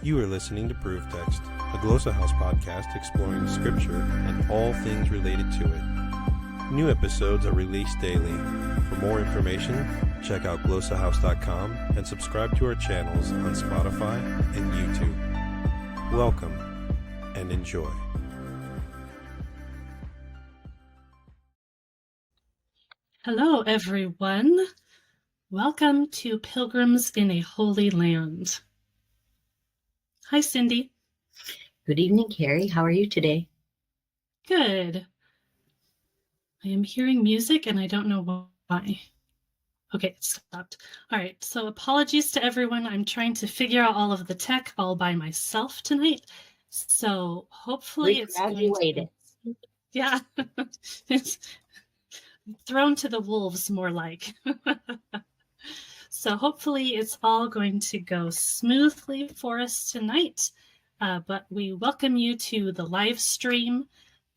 You are listening to Proof Text, a Glossa House podcast exploring Scripture and all things related to it. New episodes are released daily. For more information, check out glossahouse.com and subscribe to our channels on Spotify and YouTube. Welcome and enjoy. Hello, everyone. Welcome to Pilgrims in a Holy Land. Hi, Cindy. Good evening, Carrie. How are you today? Good. I am hearing music and I don't know why. Okay, it stopped. All right, so apologies to everyone. I'm trying to figure out all of the tech all by myself tonight. So hopefully it's going to... Yeah, it's thrown to the wolves more like. So hopefully it's all going to go smoothly for us tonight. But we welcome you to the live stream.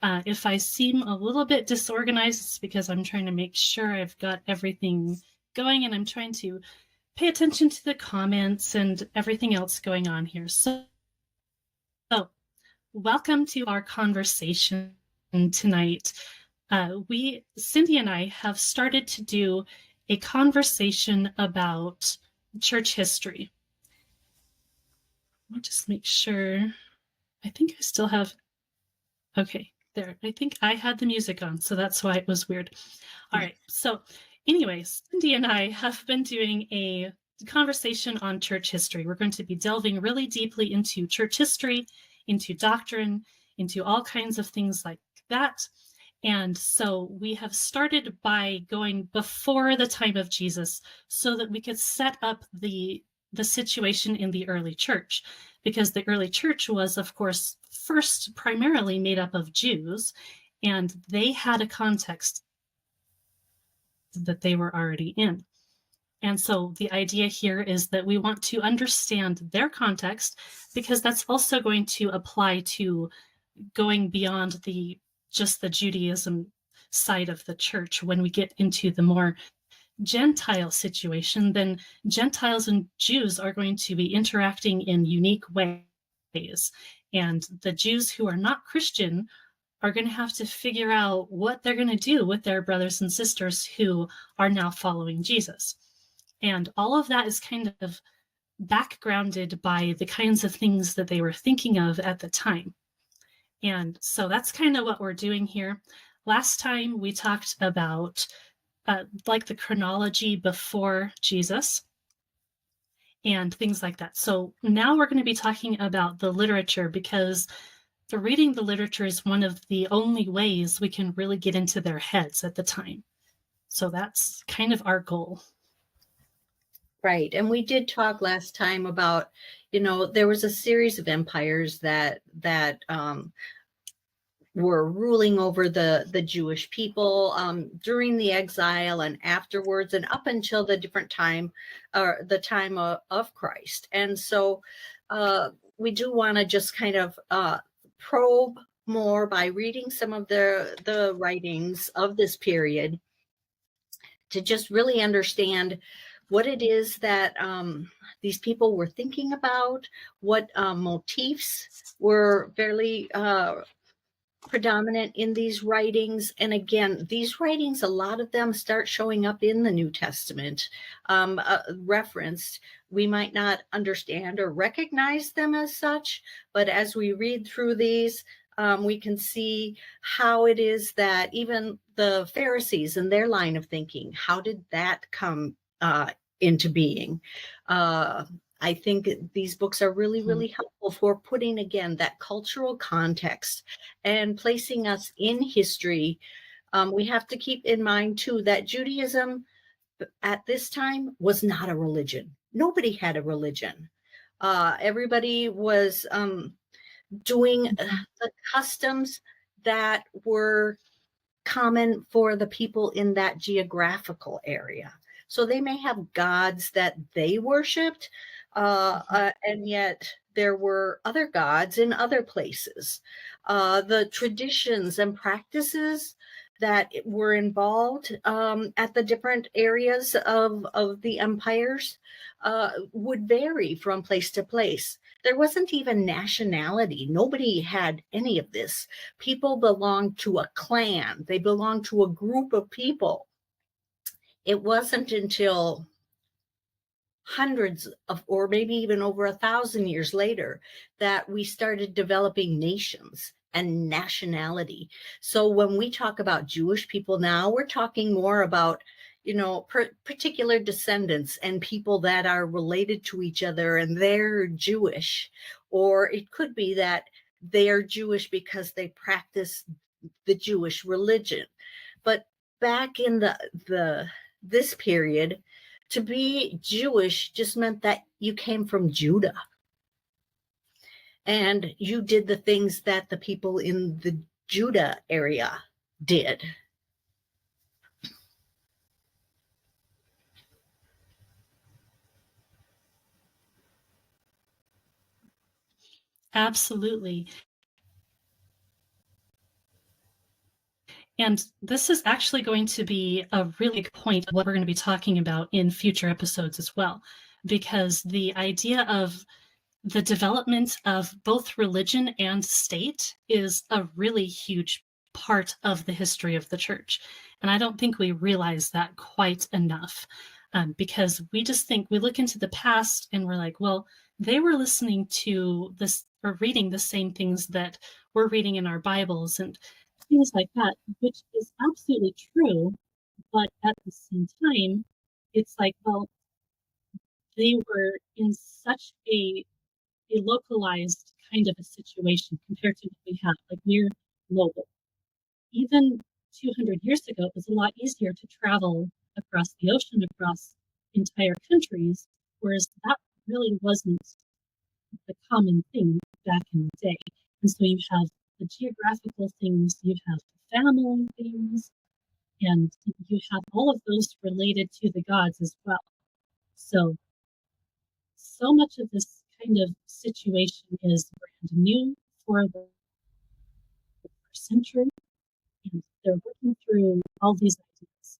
If I seem a little bit disorganized, it's because I'm trying to make sure I've got everything going and I'm trying to pay attention to the comments and everything else going on here. So welcome to our conversation tonight. Cindy and I have started to do a conversation about church history. I'll just make sure. I think I still have... Okay, there. I think I had the music on, so that's why it was weird. All right, so anyways, Cindy and I have been doing a conversation on church history. We're going to be delving really deeply into church history, into doctrine, into all kinds of things like that. And so we have started by going before the time of Jesus so that we could set up the situation in the early church, because the early church was, of course, first primarily made up of Jews, and they had a context that they were already in. And so the idea here is that we want to understand their context, because that's also going to apply to going beyond just the Judaism side of the church. When we get into the more Gentile situation, then Gentiles and Jews are going to be interacting in unique ways. And the Jews who are not Christian are going to have to figure out what they're going to do with their brothers and sisters who are now following Jesus. And all of that is kind of backgrounded by the kinds of things that they were thinking of at the time. And so that's kind of what we're doing here. Last time we talked about like the chronology before Jesus and things like that. So now we're going to be talking about the literature, because reading the literature is one of the only ways we can really get into their heads at the time. So that's kind of our goal. Right. And we did talk last time about, there was a series of empires that were ruling over the Jewish people during the exile and afterwards, and up until the time of Christ. And so we do want to just kind of probe more by reading some of the writings of this period to just really understand what it is that these people were thinking about, what motifs were fairly predominant in these writings. And again, these writings, a lot of them start showing up in the New Testament referenced. We might not understand or recognize them as such, but as we read through these, we can see how it is that even the Pharisees and their line of thinking, how did that come into being? I think these books are really, really helpful for putting, again, that cultural context and placing us in history. We have to keep in mind, too, that Judaism at this time was not a religion. Nobody had a religion. Everybody was doing the customs that were common for the people in that geographical area. So they may have gods that they worshipped, and yet there were other gods in other places. The traditions and practices that were involved at the different areas of the empires would vary from place to place. There wasn't even nationality. Nobody had any of this. People belonged to a clan, they belonged to a group of people. It wasn't until hundreds of, or maybe even over 1,000 years later, that we started developing nations and nationality. So when we talk about Jewish people now, we're talking more about, particular descendants and people that are related to each other and they're Jewish. Or it could be that they are Jewish because they practice the Jewish religion. But back in this period, to be Jewish just meant that you came from Judah and you did the things that the people in the Judah area did. Absolutely. And this is actually going to be a really big point of what we're going to be talking about in future episodes as well, because the idea of the development of both religion and state is a really huge part of the history of the church. And I don't think we realize that quite enough, because we just think, we look into the past and we're like, well, they were listening to this or reading the same things that we're reading in our Bibles and things like that, which is absolutely true. But at the same time, it's like, well, they were in such a localized kind of a situation compared to what we have. Like, we're global. Even 200 years ago, it was a lot easier to travel across the ocean, across entire countries, whereas that really wasn't the common thing back in the day. And so you have the geographical things, you have the family things, and you have all of those related to the gods as well. So much of this kind of situation is brand new for the first century, and they're working through all these ideas.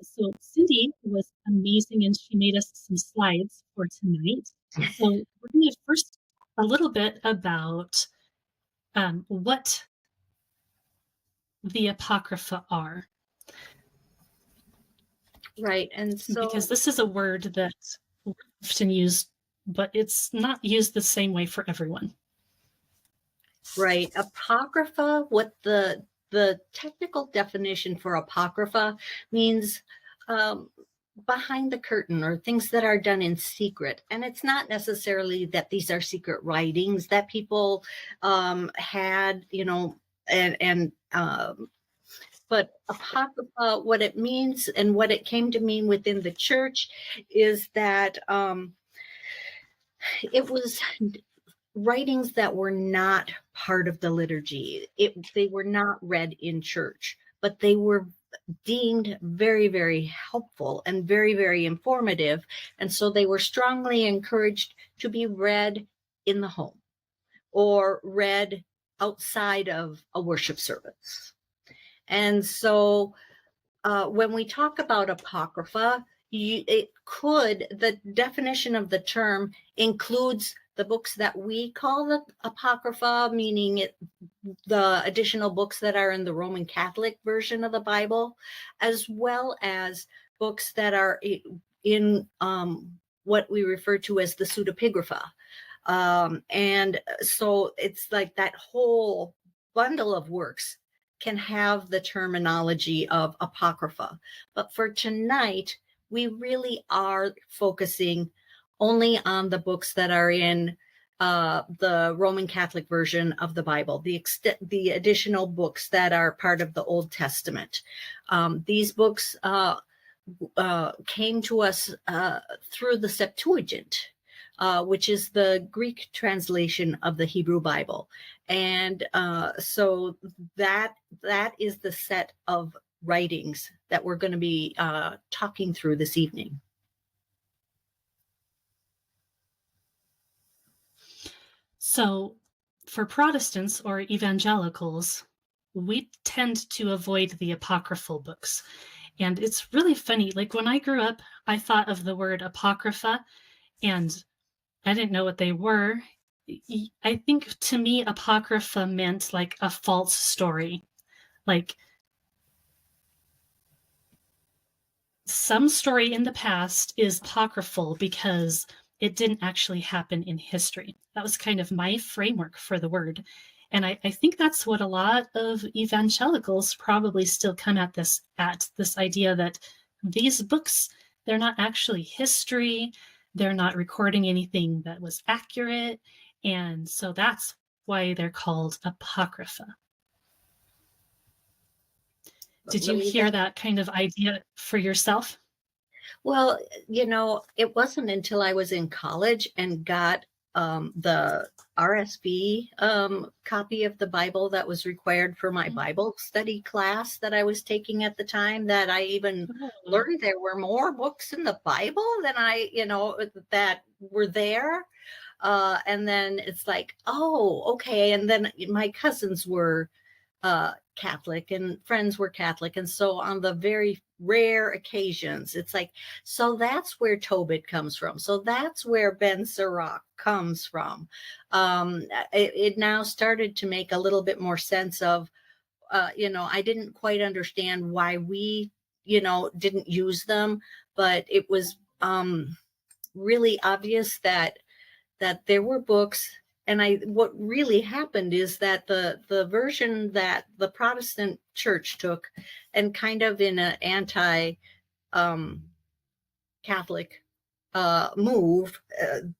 So Cindy was amazing, and she made us some slides for tonight. So we're going to first talk a little bit about what the Apocrypha are. Right. And so, because this is a word that we often used, but it's not used the same way for everyone. right, Apocrypha, what the technical definition for Apocrypha means, behind the curtain, or things that are done in secret. And it's not necessarily that these are secret writings that people had, but Apocrypha, what it means and what it came to mean within the church is that it was writings that were not part of the liturgy. They were not read in church, but they were deemed very, very helpful and very, very informative. And so they were strongly encouraged to be read in the home or read outside of a worship service. And so when we talk about Apocrypha, the definition of the term includes the books that we call the Apocrypha, meaning the additional books that are in the Roman Catholic version of the Bible, as well as books that are in what we refer to as the pseudepigrapha. And so it's like that whole bundle of works can have the terminology of Apocrypha. But for tonight, we really are focusing only on the books that are in the Roman Catholic version of the Bible, the additional books that are part of the Old Testament. These books came to us through the Septuagint, which is the Greek translation of the Hebrew Bible. And so that is the set of writings that we're going to be talking through this evening. So for Protestants or evangelicals, we tend to avoid the apocryphal books. And it's really funny. Like when I grew up, I thought of the word Apocrypha, and I didn't know what they were. I think to me, Apocrypha meant like a false story. Like some story in the past is apocryphal because it didn't actually happen in history. That was kind of my framework for the word. And I think that's what a lot of evangelicals probably still come at this idea that these books, they're not actually history. They're not recording anything that was accurate. And so that's why they're called Apocrypha. Did you hear that kind of idea for yourself? Well, it wasn't until I was in college and got the RSV copy of the Bible that was required for my Bible study class that I was taking at the time that I even learned there were more books in the Bible than that were there. And then it's like, oh, okay. And then my cousins were Catholic and friends were Catholic. And so on the very rare occasions, it's like, so that's where Tobit comes from. So that's where Ben Sirach comes from. It now started to make a little bit more sense of, I didn't quite understand why we, didn't use them, but it was really obvious that there were books. And what really happened is that the version that the Protestant church took, and kind of in an anti Catholic move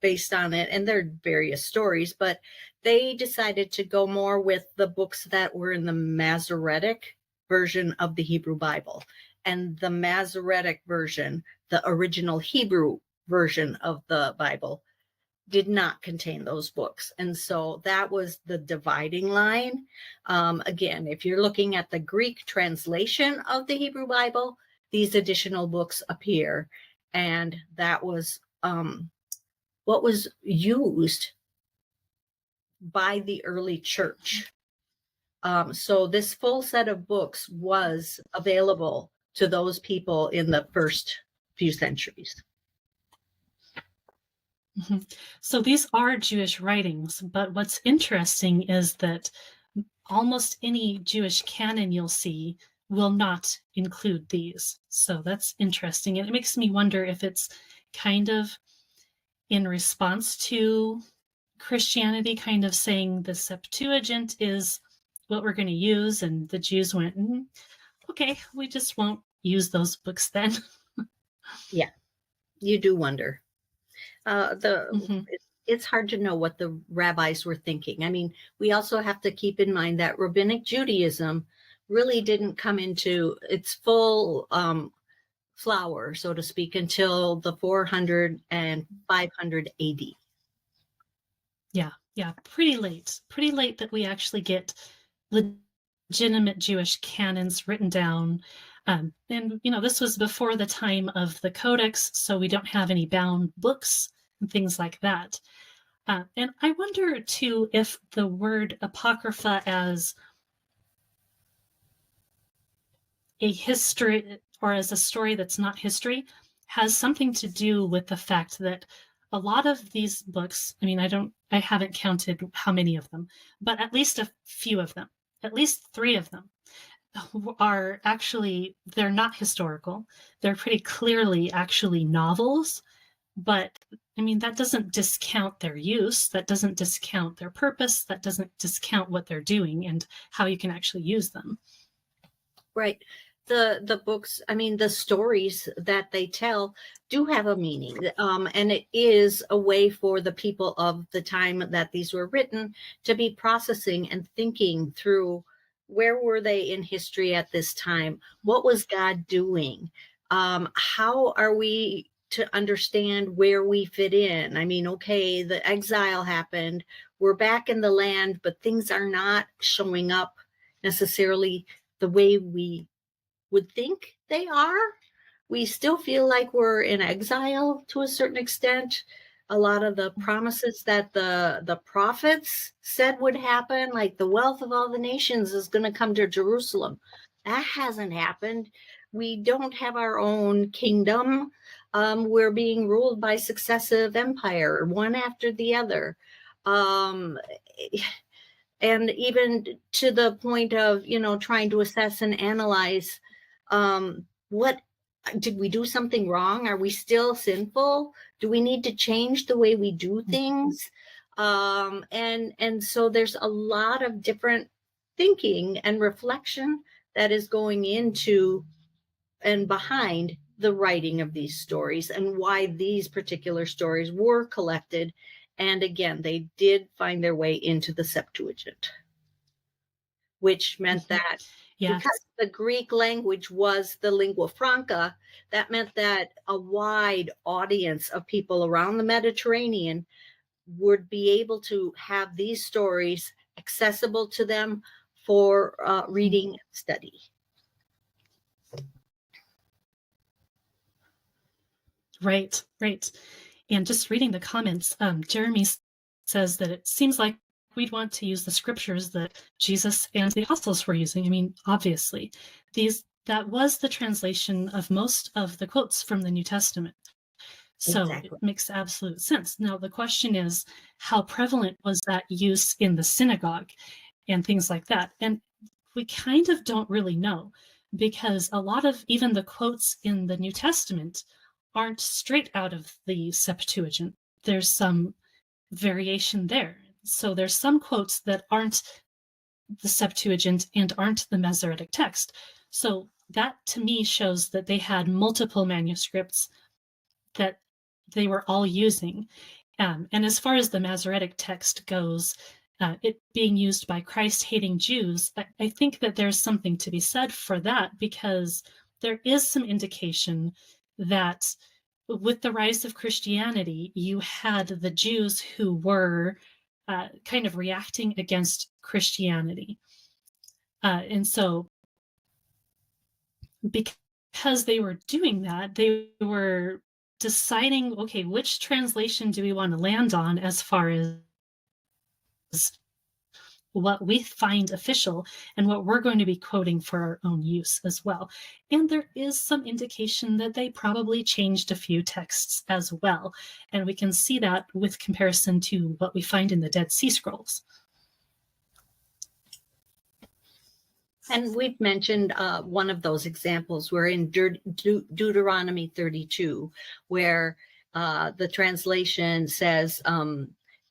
based on it, and there are various stories, but they decided to go more with the books that were in the Masoretic version of the Hebrew Bible. And the Masoretic version, the original Hebrew version of the Bible, did not contain those books. And so that was the dividing line. Again, if you're looking at the Greek translation of the Hebrew Bible, these additional books appear. And that was what was used by the early church. So this full set of books was available to those people in the first few centuries. Mm-hmm. So these are Jewish writings, but what's interesting is that almost any Jewish canon you'll see will not include these. So that's interesting. And it makes me wonder if it's kind of in response to Christianity kind of saying the Septuagint is what we're going to use, and the Jews went, okay, we just won't use those books then. Yeah, you do wonder. It's hard to know what the rabbis were thinking. I mean, we also have to keep in mind that Rabbinic Judaism really didn't come into its full flower, so to speak, until the 400 and 500 AD. Yeah, pretty late that we actually get legitimate Jewish canons written down. And, this was before the time of the Codex, so we don't have any bound books and things like that. And I wonder, too, if the word Apocrypha as a history or as a story that's not history has something to do with the fact that a lot of these books, I haven't counted how many of them, but at least a few of them, at least 3 of them, are actually, they're not historical. They're pretty clearly actually novels, but that doesn't discount their use. That doesn't discount their purpose. That doesn't discount what they're doing and how you can actually use them. Right. The books, the stories that they tell do have a meaning. And it is a way for the people of the time that these were written to be processing and thinking through, where were they in history at this time? What was God doing? How are we to understand where we fit in? Okay, the exile happened. We're back in the land, but things are not showing up necessarily the way we would think they are. We still feel like we're in exile to a certain extent. a lot of the promises that the prophets said would happen, like the wealth of all the nations is going to come to Jerusalem. That hasn't happened. We don't have our own kingdom. We're being ruled by successive empire, one after the other. And even to the point of, trying to assess and analyze, what did we do something wrong? Are we still sinful? Do we need to change the way we do things? And so there's a lot of different thinking and reflection that is going into and behind the writing of these stories and why these particular stories were collected. And again, they did find their way into the Septuagint, which meant that because the Greek language was the lingua franca, that meant that a wide audience of people around the Mediterranean would be able to have these stories accessible to them for reading and study. Right. And just reading the comments, Jeremy says that it seems like we'd want to use the scriptures that Jesus and the apostles were using. I mean, obviously, that was the translation of most of the quotes from the New Testament. So It makes absolute sense. Now, the question is, how prevalent was that use in the synagogue and things like that? And we kind of don't really know, because a lot of even the quotes in the New Testament aren't straight out of the Septuagint. There's some variation there. So there's some quotes that aren't the Septuagint and aren't the Masoretic text. So that to me shows that they had multiple manuscripts that they were all using. And as far as the Masoretic text goes, it being used by Christ-hating Jews, I think that there's something to be said for that, because there is some indication that with the rise of Christianity, you had the Jews who were kind of reacting against Christianity. And so because they were doing that, they were deciding, okay, which translation do we want to land on as far as what we find official and what we're going to be quoting for our own use as well. And there is some indication that they probably changed a few texts as well. And we can see that with comparison to what we find in the Dead Sea Scrolls. And we've mentioned one of those examples. We're in Deuteronomy 32, where the translation says,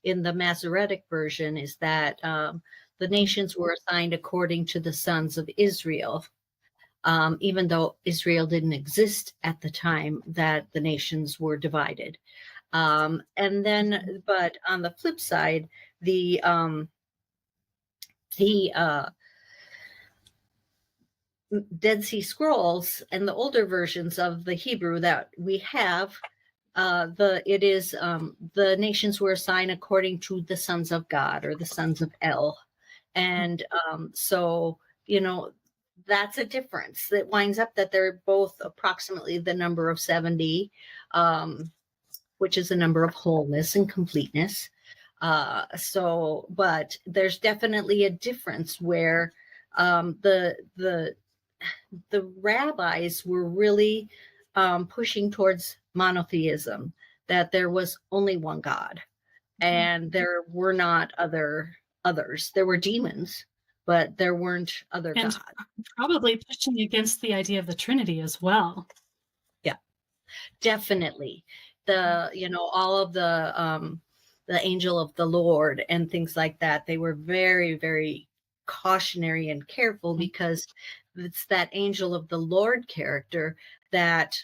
in the Masoretic version, is that the nations were assigned according to the sons of Israel, even though Israel didn't exist at the time that the nations were divided. And then, but on the flip side, the Dead Sea Scrolls and the older versions of the Hebrew that we have, the nations were assigned according to the sons of God, or the sons of El. And so, that's a difference. It winds up that they're both approximately the number of 70, which is a number of wholeness and completeness. But there's definitely a difference where the rabbis were really pushing towards monotheism, that there was only one God, and there were not others. There were demons, but there weren't other and gods. Probably pushing against the idea of the Trinity as well. Yeah, definitely. All of the angel of the Lord and things like that, they were very, very cautionary and careful, because it's that angel of the Lord character that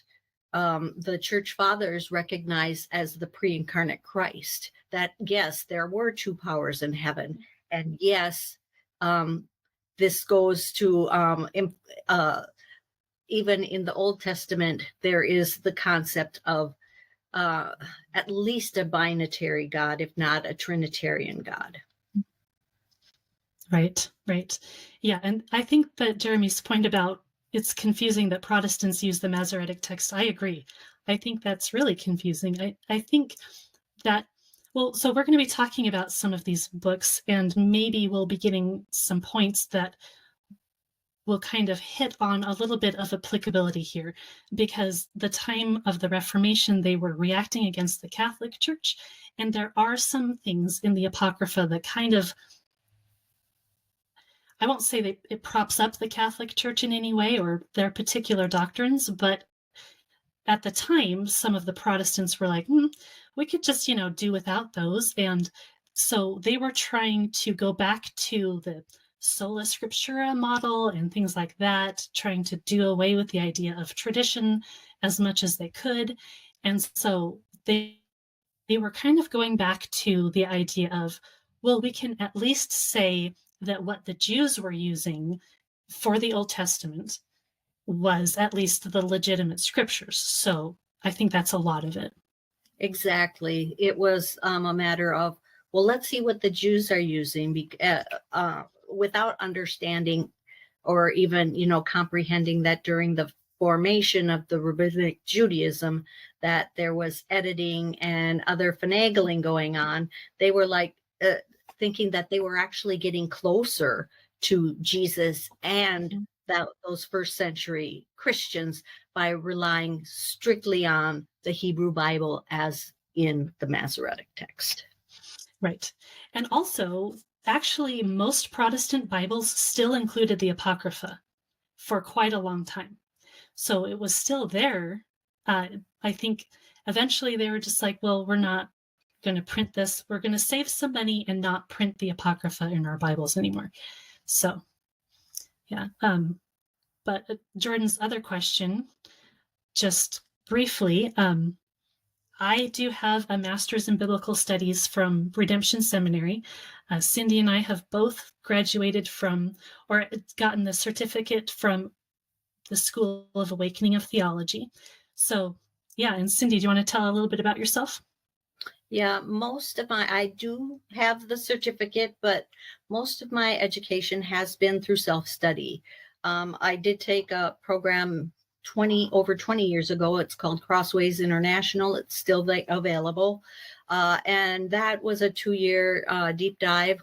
the church fathers recognize as the pre-incarnate Christ. That yes, there were two powers in heaven, and yes, this goes to even in the Old Testament, there is the concept of at least a binitary God, if not a Trinitarian God. Right. Yeah, and I think that Jeremy's point about it's confusing that Protestants use the Masoretic text, I agree. I think that's really confusing. I think that, well, so we're going to be talking about some of these books, and maybe we'll be getting some points that will kind of hit on a little bit of applicability here, because the time of the Reformation, they were reacting against the Catholic Church, and there are some things in the Apocrypha that kind of, I won't say that it props up the Catholic Church in any way or their particular doctrines, but at the time, some of the Protestants were like, we could just, do without those. And so they were trying to go back to the sola scriptura model and things like that, trying to do away with the idea of tradition as much as they could. And so they were kind of going back to the idea of, well, we can at least say that what the Jews were using for the Old Testament was at least the legitimate scriptures. So I think that's a lot of it. Exactly. It was a matter of, well, let's see what the Jews are using, without understanding or even, comprehending that during the formation of the rabbinic Judaism, that there was editing and other finagling going on. They were like thinking that they were actually getting closer to Jesus and those first century Christians by relying strictly on the Hebrew Bible as in the Masoretic text. Right. And also, actually, most Protestant Bibles still included the Apocrypha for quite a long time. So it was still there. I think eventually they were just like, well, we're not going to print this. We're going to save some money and not print the Apocrypha in our Bibles anymore. So, yeah. But Jordan's other question, just briefly, I do have a master's in biblical studies from Redemption Seminary. Cindy and I have both graduated from, or gotten the certificate from the School of Awakening of Theology. So, yeah. And Cindy, do you want to tell a little bit about yourself? Yeah, I do have the certificate, but most of my education has been through self-study. I did take a program over 20 years ago. It's called Crossways International. It's still available. And that was a 2-year deep dive,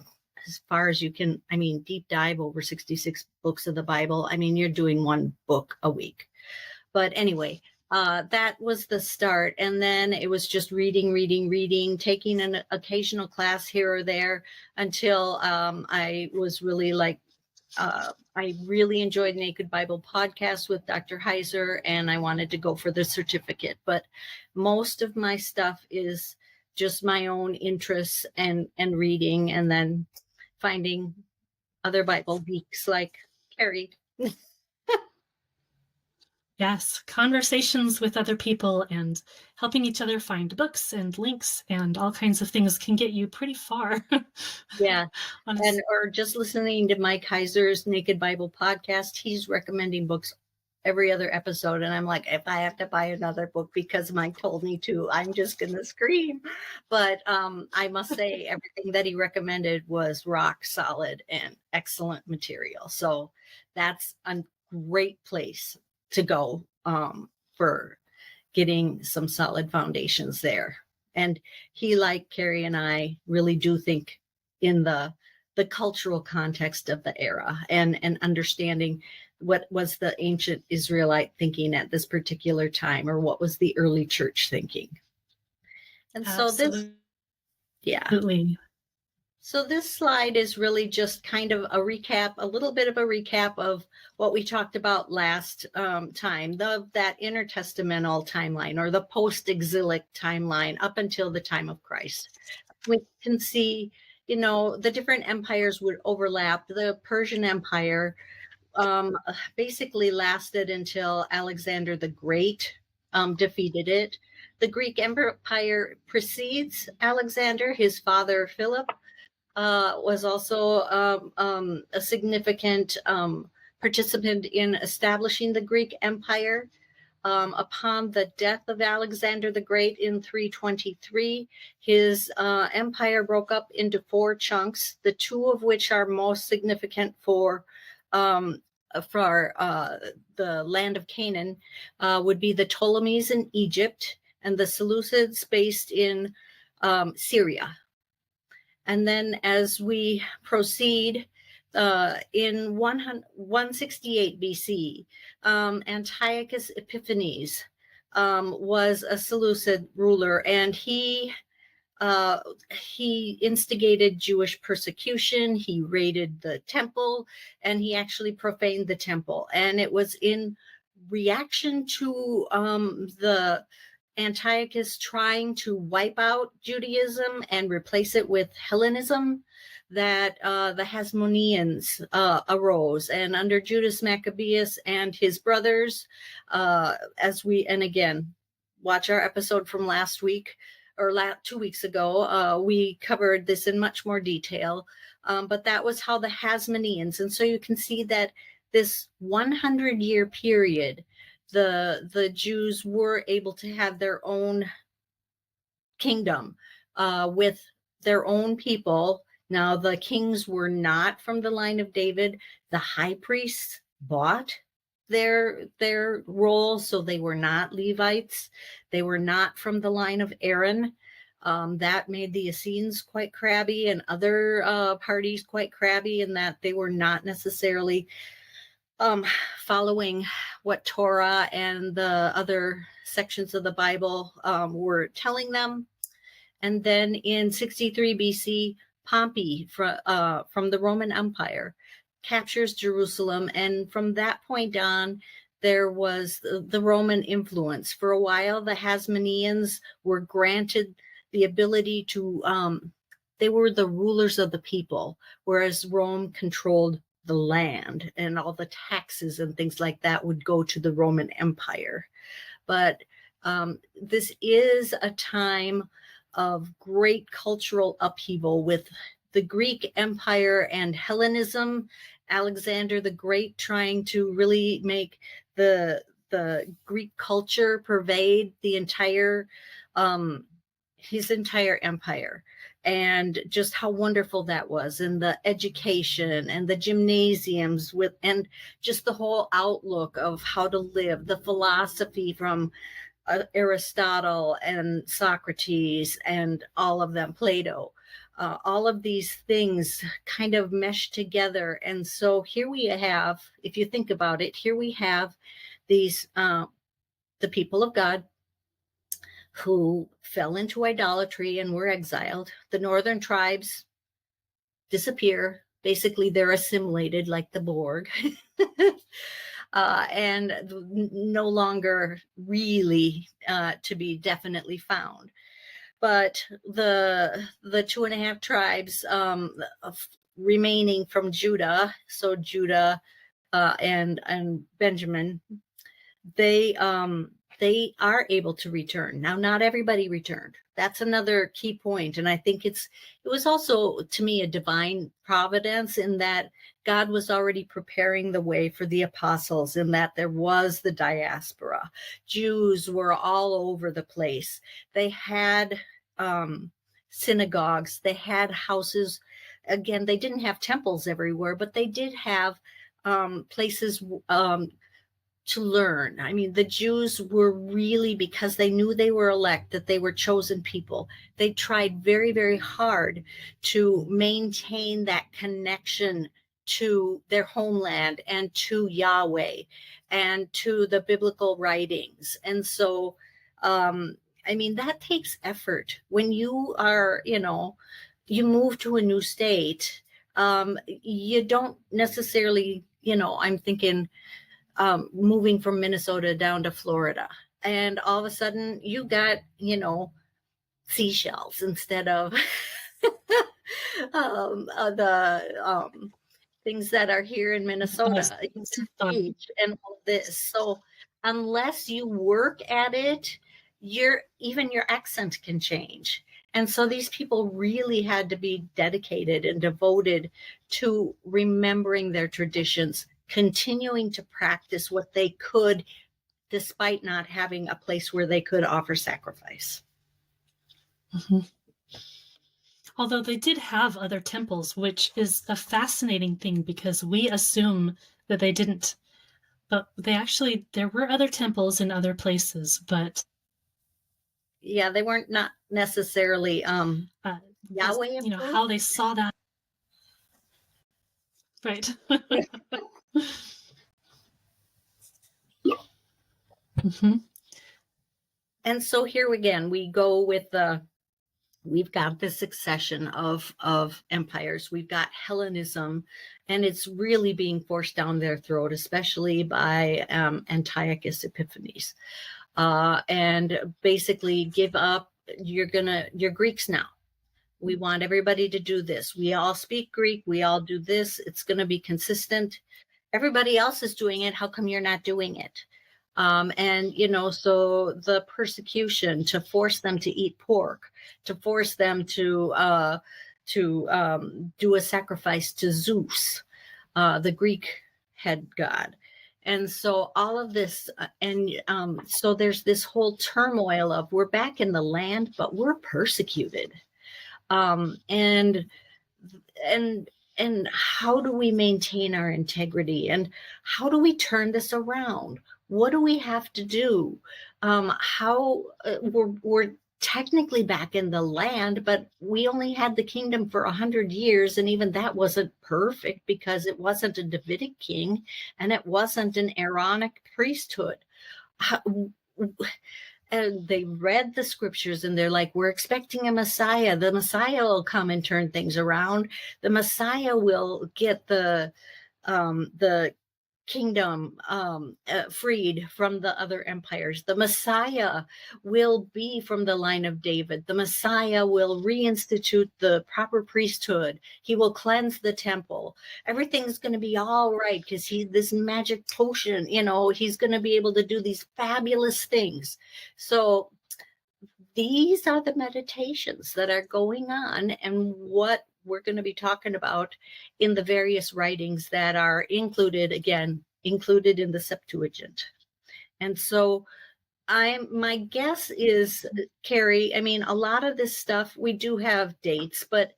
as far as you can, deep dive over 66 books of the Bible. You're doing one book a week. But anyway, that was the start. And then it was just reading, taking an occasional class here or there until I was really I really enjoyed Naked Bible podcast with Dr. Heiser, and I wanted to go for the certificate. But most of my stuff is just my own interests and reading, and then finding other Bible geeks like Carrie. Yes, conversations with other people and helping each other find books and links and all kinds of things can get you pretty far. Yeah. Or just listening to Mike Heiser's Naked Bible podcast. He's recommending books every other episode. And I'm like, if I have to buy another book because Mike told me to, I'm just going to scream. But I must say everything that he recommended was rock solid and excellent material. So that's a great place to go for getting some solid foundations there. And he, like Carrie and I, really do think in the cultural context of the era and understanding what was the ancient Israelite thinking at this particular time, or what was the early church thinking. And Absolutely. So this slide is really just kind of a little bit of a recap of what we talked about last time, that intertestamental timeline, or the post-exilic timeline up until the time of Christ. We can see, the different empires would overlap. The Persian Empire basically lasted until Alexander the Great defeated it. The Greek Empire precedes Alexander. His father, Philip, was also a significant participant in establishing the Greek Empire. Upon the death of Alexander the Great in 323, his empire broke up into 4 chunks, the 2 of which are most significant for the land of Canaan would be the Ptolemies in Egypt and the Seleucids based in Syria. And then as we proceed, in 168 BC, Antiochus Epiphanes was a Seleucid ruler, and he instigated Jewish persecution. He raided the temple, and he actually profaned the temple. And it was in reaction to the Antiochus trying to wipe out Judaism and replace it with Hellenism that the Hasmoneans arose. And under Judas Maccabeus and his brothers, and again, watch our episode from last week or 2 weeks ago, we covered this in much more detail. But that was how the Hasmoneans, and so you can see that this 100-year period, the Jews were able to have their own kingdom with their own people. Now, the kings were not from the line of David. The high priests bought their role, so they were not Levites. They were not from the line of Aaron. That made the Essenes quite crabby, and other parties quite crabby, in that they were not necessarily following what Torah and the other sections of the Bible were telling them. And then in 63 BC, Pompey from the Roman Empire captures Jerusalem. And from that point on, there was the Roman influence. For a while, the Hasmoneans were granted the ability to, they were the rulers of the people, whereas Rome controlled the land, and all the taxes and things like that would go to the Roman Empire. But this is a time of great cultural upheaval with the Greek Empire and Hellenism, Alexander the Great trying to really make the Greek culture pervade the entire his entire empire, and just how wonderful that was, and the education and the gymnasiums and just the whole outlook of how to live, the philosophy from Aristotle and Socrates and all of them, Plato, all of these things kind of mesh together. And so here we have, if you think about it, here we have these, the people of God who fell into idolatry and were exiled. The northern tribes disappear. Basically, they're assimilated like the Borg. And no longer really to be definitely found. But the 2.5 tribes remaining from Judah, so Judah and Benjamin, they are able to return. Now, not everybody returned. That's another key point. And I think it was also, to me, a divine providence, in that God was already preparing the way for the apostles, in that there was the diaspora. Jews were all over the place. They had synagogues. They had houses. Again, they didn't have temples everywhere, but they did have places to learn. I mean, the Jews were really, because they knew they were elect, that they were chosen people. They tried very, very hard to maintain that connection to their homeland and to Yahweh and to the biblical writings. And so, I mean, that takes effort. When you are, you move to a new state, you don't necessarily, I'm thinking, moving from Minnesota down to Florida, and all of a sudden you got, seashells instead of the things that are here in Minnesota, beach and all this. So unless you work at it, even your accent can change. And so these people really had to be dedicated and devoted to remembering their traditions, continuing to practice what they could, despite not having a place where they could offer sacrifice. Mm-hmm. Although they did have other temples, which is a fascinating thing, because we assume that they didn't. But there were other temples in other places, but... Yeah, they weren't necessarily just, Yahweh how they saw that. Right. Mm-hmm. And so here again, we go with we've got this succession of empires. We've got Hellenism, and it's really being forced down their throat, especially by Antiochus Epiphanes. And basically give up, you're Greeks now. We want everybody to do this. We all speak Greek. We all do this. It's going to be consistent. Everybody else is doing it. How come you're not doing it? And, so the persecution to force them to eat pork, to force them to do a sacrifice to Zeus, the Greek head god. And so all of this, so there's this whole turmoil of we're back in the land, but we're persecuted. And how do we maintain our integrity, and how do we turn this around? What do we have to do? We're technically back in the land, but we only had the kingdom for 100 years, and even that wasn't perfect because it wasn't a Davidic king and it wasn't an Aaronic priesthood. And they read the scriptures and they're like, we're expecting a Messiah. The Messiah will come and turn things around. The Messiah will get the kingdom freed from the other empires. The Messiah will be from the line of David. The Messiah will reinstitute the proper priesthood. He will cleanse the temple. Everything's going to be all right because he's this magic potion, he's going to be able to do these fabulous things. So these are the meditations that are going on, and what we're going to be talking about in the various writings that are included in the Septuagint. And so my guess is, Carrie, a lot of this stuff, we do have dates, but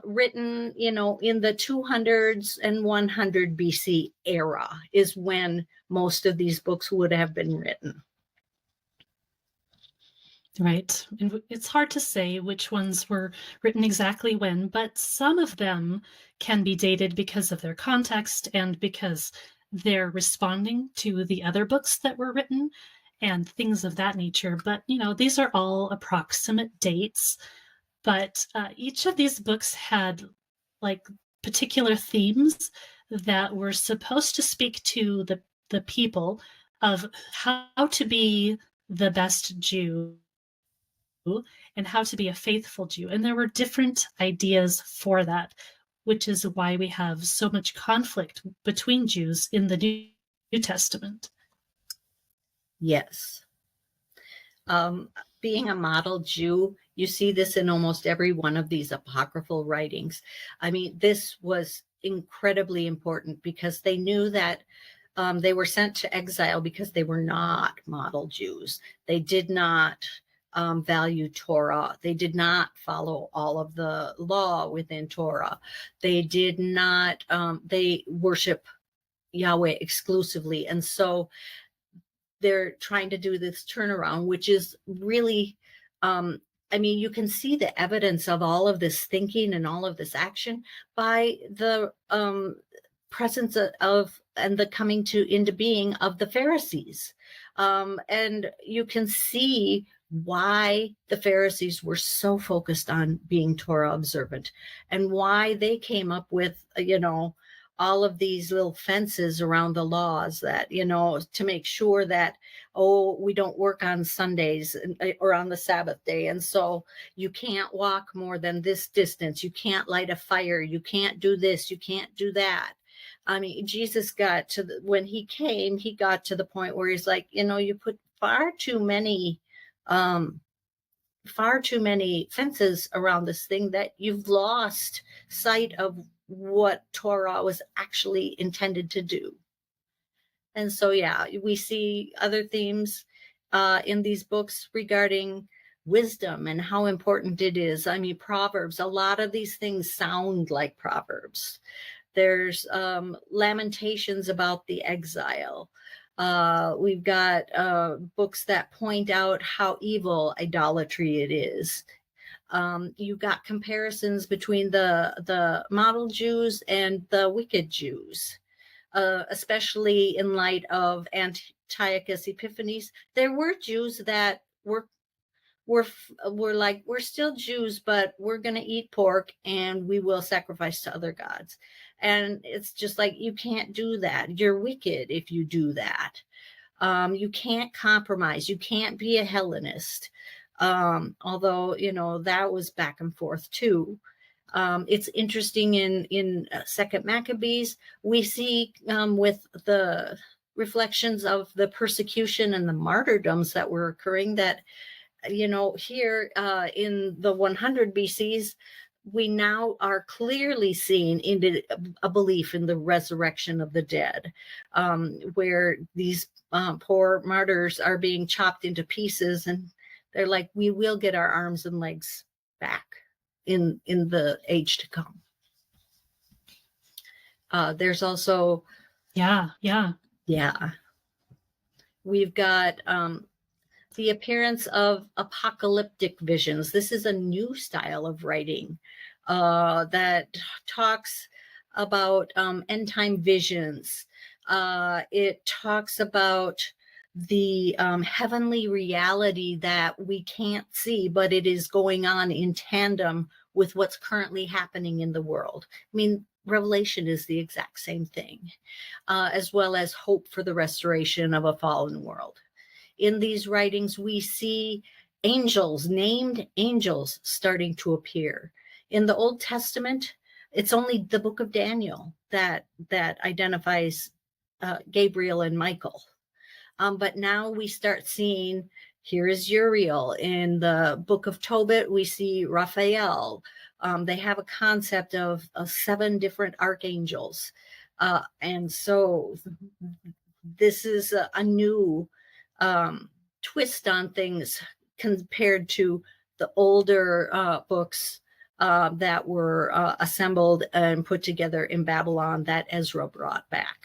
written, in the 200s and 100 BC era is when most of these books would have been written. Right. And it's hard to say which ones were written exactly when, but some of them can be dated because of their context and because they're responding to the other books that were written and things of that nature. But, these are all approximate dates. But each of these books had particular themes that were supposed to speak to the people of how to be the best Jew and how to be a faithful Jew. And there were different ideas for that, which is why we have so much conflict between Jews in the New Testament. Yes. Being a model Jew, you see this in almost every one of these apocryphal writings. This was incredibly important because they knew that they were sent to exile because they were not model Jews. They did not value Torah. They did not follow all of the law within Torah. They did not, they worship Yahweh exclusively. And so they're trying to do this turnaround, which is really, you can see the evidence of all of this thinking and all of this action by the presence of and the coming into being of the Pharisees. And you can see why the Pharisees were so focused on being Torah observant and why they came up with, all of these little fences around the laws that, to make sure that, we don't work on Sundays or on the Sabbath day. And so you can't walk more than this distance. You can't light a fire. You can't do this. You can't do that. Jesus got to when he came, he got to the point where he's like, you put far too many fences around this thing that you've lost sight of what Torah was actually intended to do. And so, we see other themes in these books regarding wisdom and how important it is. Proverbs, a lot of these things sound like Proverbs. There's lamentations about the exile. We've got books that point out how evil idolatry it is. You've got comparisons between the model Jews and the wicked Jews, especially in light of Antiochus Epiphanes. There were Jews that were like, we're still Jews, but we're going to eat pork and we will sacrifice to other gods. And it's just like, you can't do that. You're wicked if you do that. You can't compromise. You can't be a Hellenist. Although, that was back and forth too. It's interesting in Second Maccabees, we see with the reflections of the persecution and the martyrdoms that were occurring that, here in the 100 BCs, we now are clearly seeing into a belief in the resurrection of the dead, where these poor martyrs are being chopped into pieces, and they're like, we will get our arms and legs back in the age to come. There's also Yeah. We've got the appearance of apocalyptic visions. This is a new style of writing that talks about end time visions. It talks about the heavenly reality that we can't see, but it is going on in tandem with what's currently happening in the world. I mean, Revelation is the exact same thing, as well as hope for the restoration of a fallen world. In these writings, we see angels, named angels, starting to appear. In the Old Testament, it's only the book of Daniel that identifies Gabriel and Michael. But now we start seeing, here is Uriel. In the book of Tobit, we see Raphael. They have a concept of 7 different archangels. And so this is a new twist on things compared to the older books that were assembled and put together in Babylon that Ezra brought back.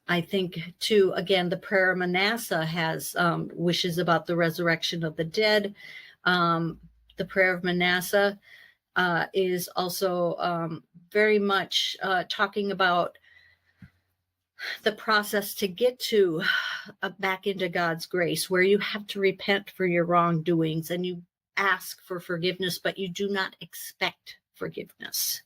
I think too, again, the prayer of Manasseh has wishes about the resurrection of the dead. The prayer of Manasseh is also very much talking about the process to get to back into God's grace, where you have to repent for your wrongdoings and you ask for forgiveness, but you do not expect forgiveness.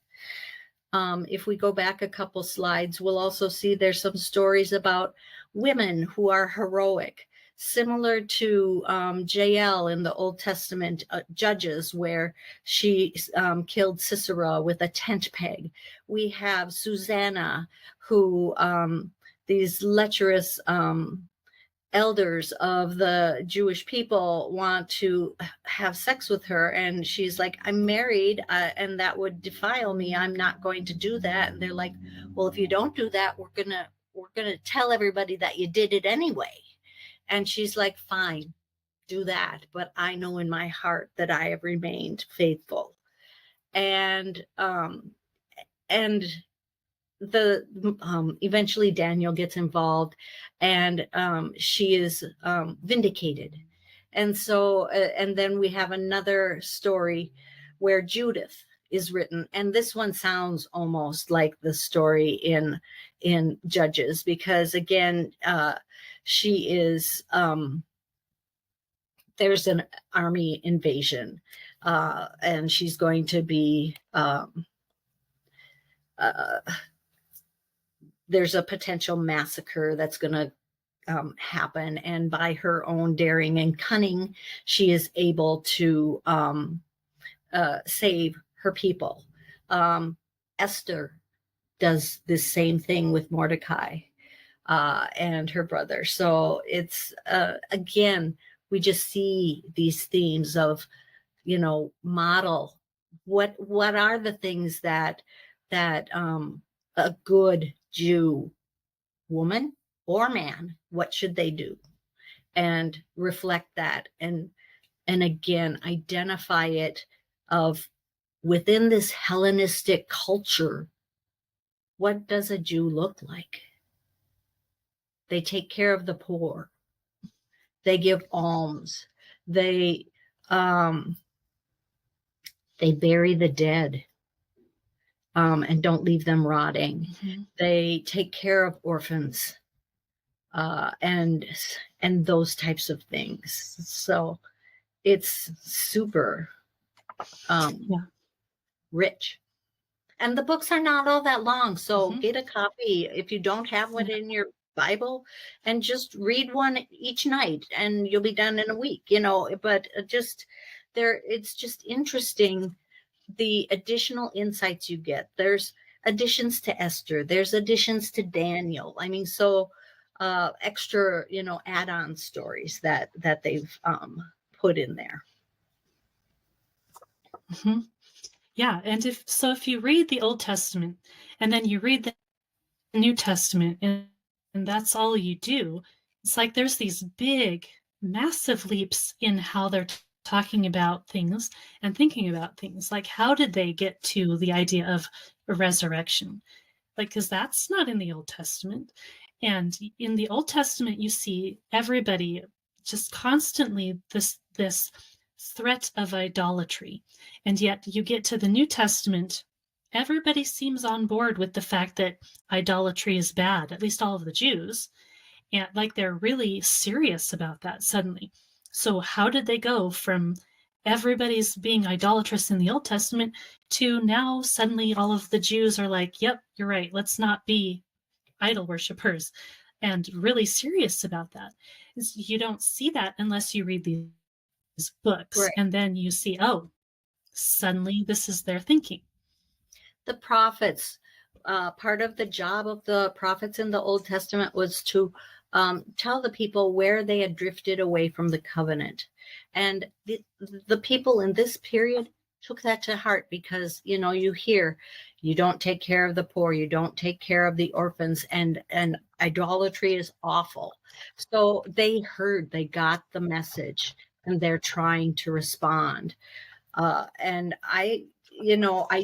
If we go back a couple slides, we'll also see there's some stories about women who are heroic, similar to Jael in the Old Testament Judges, where she killed Sisera with a tent peg. We have Susanna, who these lecherous elders of the Jewish people want to have sex with her, and she's like, I'm married and that would defile me. I'm not going to do that. And they're like, well, if you don't do that, we're gonna tell everybody that you did it anyway. And she's like, fine, do that, but I know in my heart that I have remained faithful. And eventually Daniel gets involved, and she is vindicated. And so, and then we have another story where Judith is written, and this one sounds almost like the story in Judges, because again, she is there's an army invasion, and she's going to be there's a potential massacre that's going to happen. And by her own daring and cunning, she is able to save her people. Esther does this same thing with Mordecai and her brother. So it's, again, we just see these themes of, model. What are the things that a good Jew woman or man, what should they do? And reflect that, and again, identify it of within this Hellenistic culture, what does a Jew look like? They take care of the poor. They give alms. They bury the dead and don't leave them rotting. Mm-hmm. They take care of orphans and those types of things. So it's super rich. And the books are not all that long. So get a copy if you don't have one in your Bible, and just read one each night and you'll be done in a week, but it's just interesting, the additional insights you get. There's additions to Esther, there's additions to Daniel. I mean, so extra, add-on stories that they've put in there. Mm-hmm. Yeah, and if you read the Old Testament and then you read the New Testament and that's all you do, it's like there's these big, massive leaps in how they're talking about things and thinking about things. Like, how did they get to the idea of a resurrection? Like, because that's not in the Old Testament. And in the Old Testament, you see everybody just constantly this threat of idolatry. And yet you get to the New Testament, everybody seems on board with the fact that idolatry is bad, at least all of the Jews. And like they're really serious about that suddenly. So how did they go from everybody's being idolatrous in the Old Testament to now suddenly all of the Jews are like, yep, you're right, let's not be idol worshippers, and really serious about that? You don't see that unless you read these books, Right. and then you see, oh, suddenly this is their thinking. The prophets, part of the job of the prophets in the Old Testament was to tell the people where they had drifted away from the covenant. And the people in this period took that to heart, because, you hear, you don't take care of the poor, you don't take care of the orphans, and idolatry is awful. So they got the message, and they're trying to respond. And I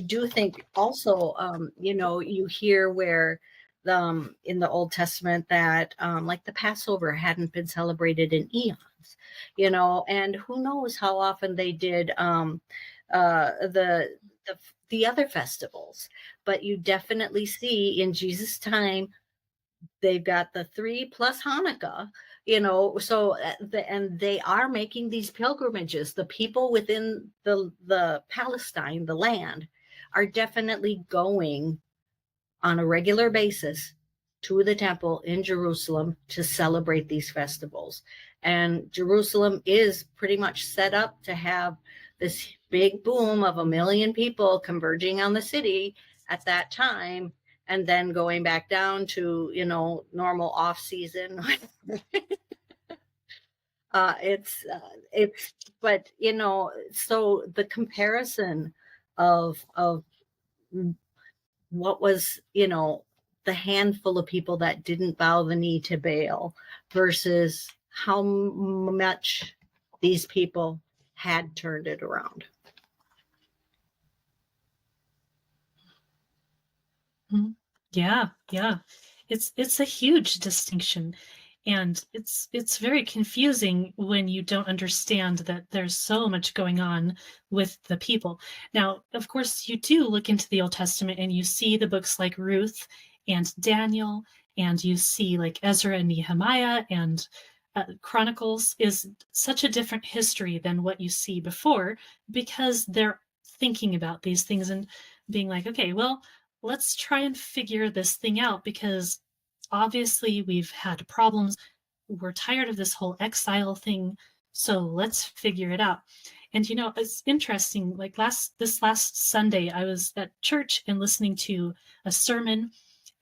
do think also, you hear where in the Old Testament that like the Passover hadn't been celebrated in eons, and who knows how often they did the other festivals. But you definitely see in Jesus' time, they've got the 3 plus Hanukkah, so and they are making these pilgrimages. The people within the Palestine, the land, are definitely going on a regular basis to the temple in Jerusalem to celebrate these festivals. And Jerusalem is pretty much set up to have this big boom of 1 million people converging on the city at that time, and then going back down to, normal off season. But, so the comparison of what was, the handful of people that didn't bow the knee to Baal versus how much these people had turned it around. Yeah. It's a huge distinction. And it's very confusing when you don't understand that there's so much going on with the people. Now, of course, you do look into the Old Testament and you see the books like Ruth and Daniel, and you see like Ezra and Nehemiah, and Chronicles is such a different history than what you see before, because they're thinking about these things and being like, okay, well, let's try and figure this thing out, because obviously we've had problems. We're tired of this whole exile thing. So let's figure it out. And, it's interesting. Like this last Sunday, I was at church and listening to a sermon,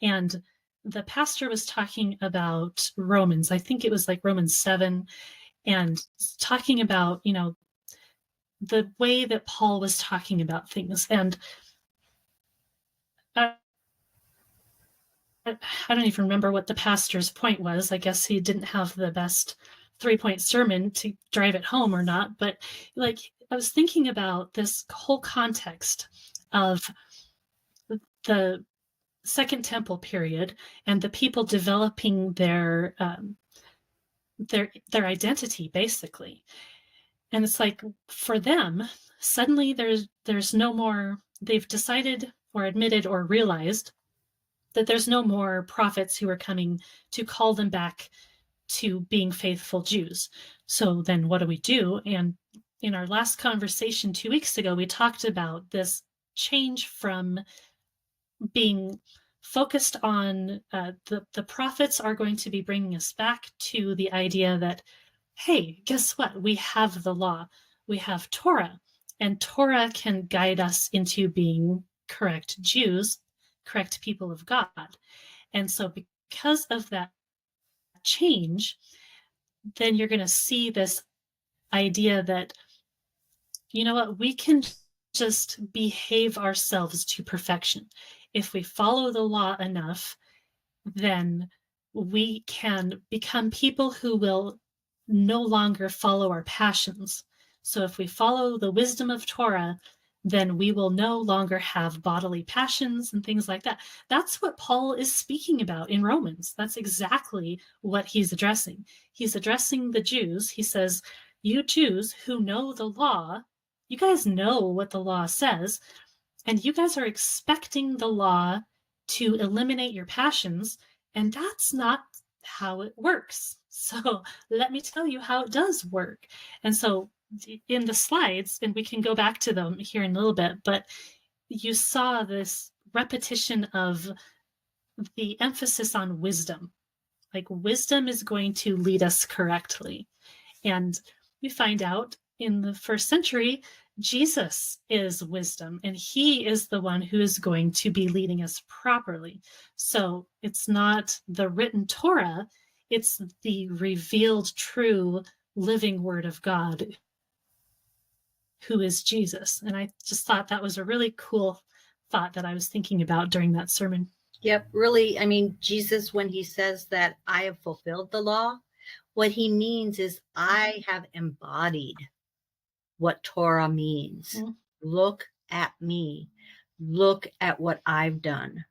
and the pastor was talking about Romans. I think it was like Romans 7, and talking about, the way that Paul was talking about things. And I don't even remember what the pastor's point was. I guess he didn't have the best 3-point sermon to drive it home or not. But like, I was thinking about this whole context of the Second Temple period and the people developing their identity, basically. And it's like, for them, suddenly there's no more, they've decided or admitted or realized that there's no more prophets who are coming to call them back to being faithful Jews. So then what do we do? And in our last conversation 2 weeks ago, we talked about this change from being focused on the prophets are going to be bringing us back to the idea that, hey, guess what? We have the law. We have Torah, and Torah can guide us into being correct Jews, correct people of God. And so because of that change, then you're going to see this idea that, you know what, we can just behave ourselves to perfection. If we follow the law enough, then we can become people who will no longer follow our passions. So if we follow the wisdom of Torah, then we will no longer have bodily passions and things like that. That's what Paul is speaking about in Romans. That's exactly what he's addressing. He's addressing the Jews. He says, you Jews who know the law, you guys know what the law says, and you guys are expecting the law to eliminate your passions, and that's not how it works. So let me tell you how it does work. And so in the slides, and we can go back to them here in a little bit, but you saw this repetition of the emphasis on wisdom. Like, wisdom is going to lead us correctly. And we find out in the first century, Jesus is wisdom, and he is the one who is going to be leading us properly. So it's not the written Torah, it's the revealed, true, living word of God, who is Jesus. And I just thought that was a really cool thought that I was thinking about during that sermon. Yep, really. I mean, Jesus, when he says that I have fulfilled the law, what he means is I have embodied what Torah means. Mm-hmm. Look at me. Look at what I've done.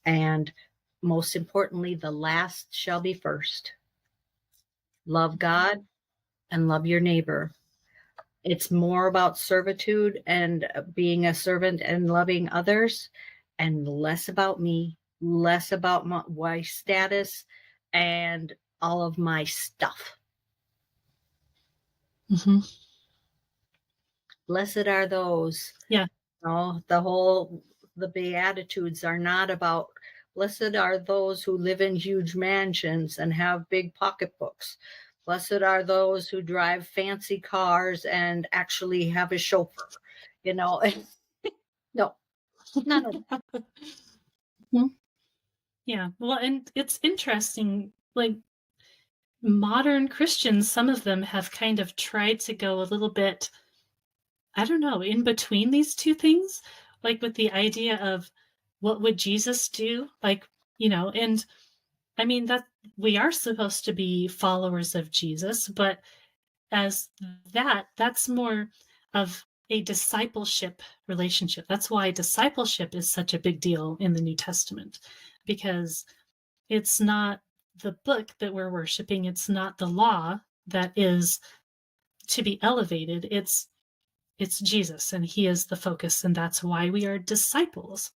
And most importantly, the last shall be first. Love God and love your neighbor. It's more about servitude and being a servant and loving others, and less about me, less about my status and all of my stuff. Mm-hmm. Blessed are those. Yeah. The Beatitudes are not about, blessed are those who live in huge mansions and have big pocketbooks. Blessed are those who drive fancy cars and actually have a chauffeur. No, none of that. Yeah. Well, and it's interesting, like, modern Christians, some of them have kind of tried to go a little bit, I don't know, in between these two things, like with the idea of what would Jesus do? Like, and I mean, that we are supposed to be followers of Jesus, but as that's more of a discipleship relationship. That's why discipleship is such a big deal in the New Testament, because it's not the book that we're worshiping. It's not the law that is to be elevated. It's Jesus, and he is the focus, and that's why we are disciples.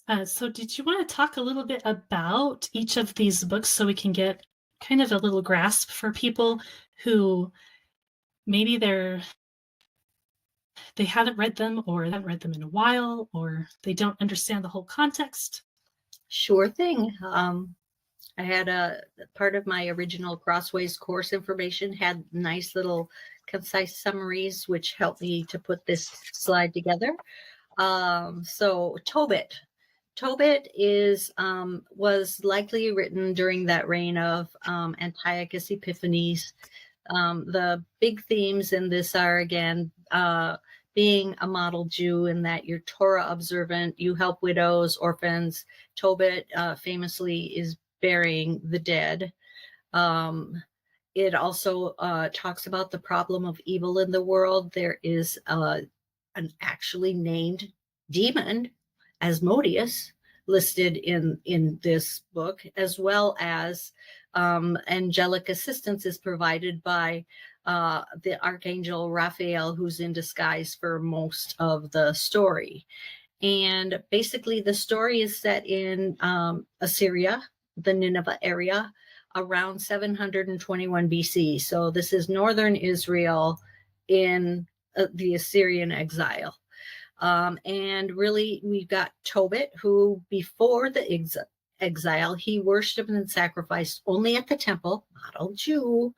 Yeah. So did you want to talk a little bit about each of these books so we can get kind of a little grasp for people who maybe they haven't read them, or haven't read them in a while, or they don't understand the whole context? Sure thing. I had a part of my original Crossways course information had nice little concise summaries, which helped me to put this slide together. So Tobit was likely written during that reign of Antiochus Epiphanes. The big themes in this are, again, being a model Jew, in that you're Torah observant, you help widows, orphans. Tobit famously is burying the dead. it also talks about the problem of evil in the world. There is an actually named demon, Asmodeus, listed in this book, as well as angelic assistance is provided by the archangel Raphael, who's in disguise for most of the story. And basically, the story is set in Assyria, the Nineveh area, around 721 BC. So this is northern Israel in the Assyrian exile. And really, we've got Tobit, who before the exile, he worshipped and sacrificed only at the temple, not a Jew.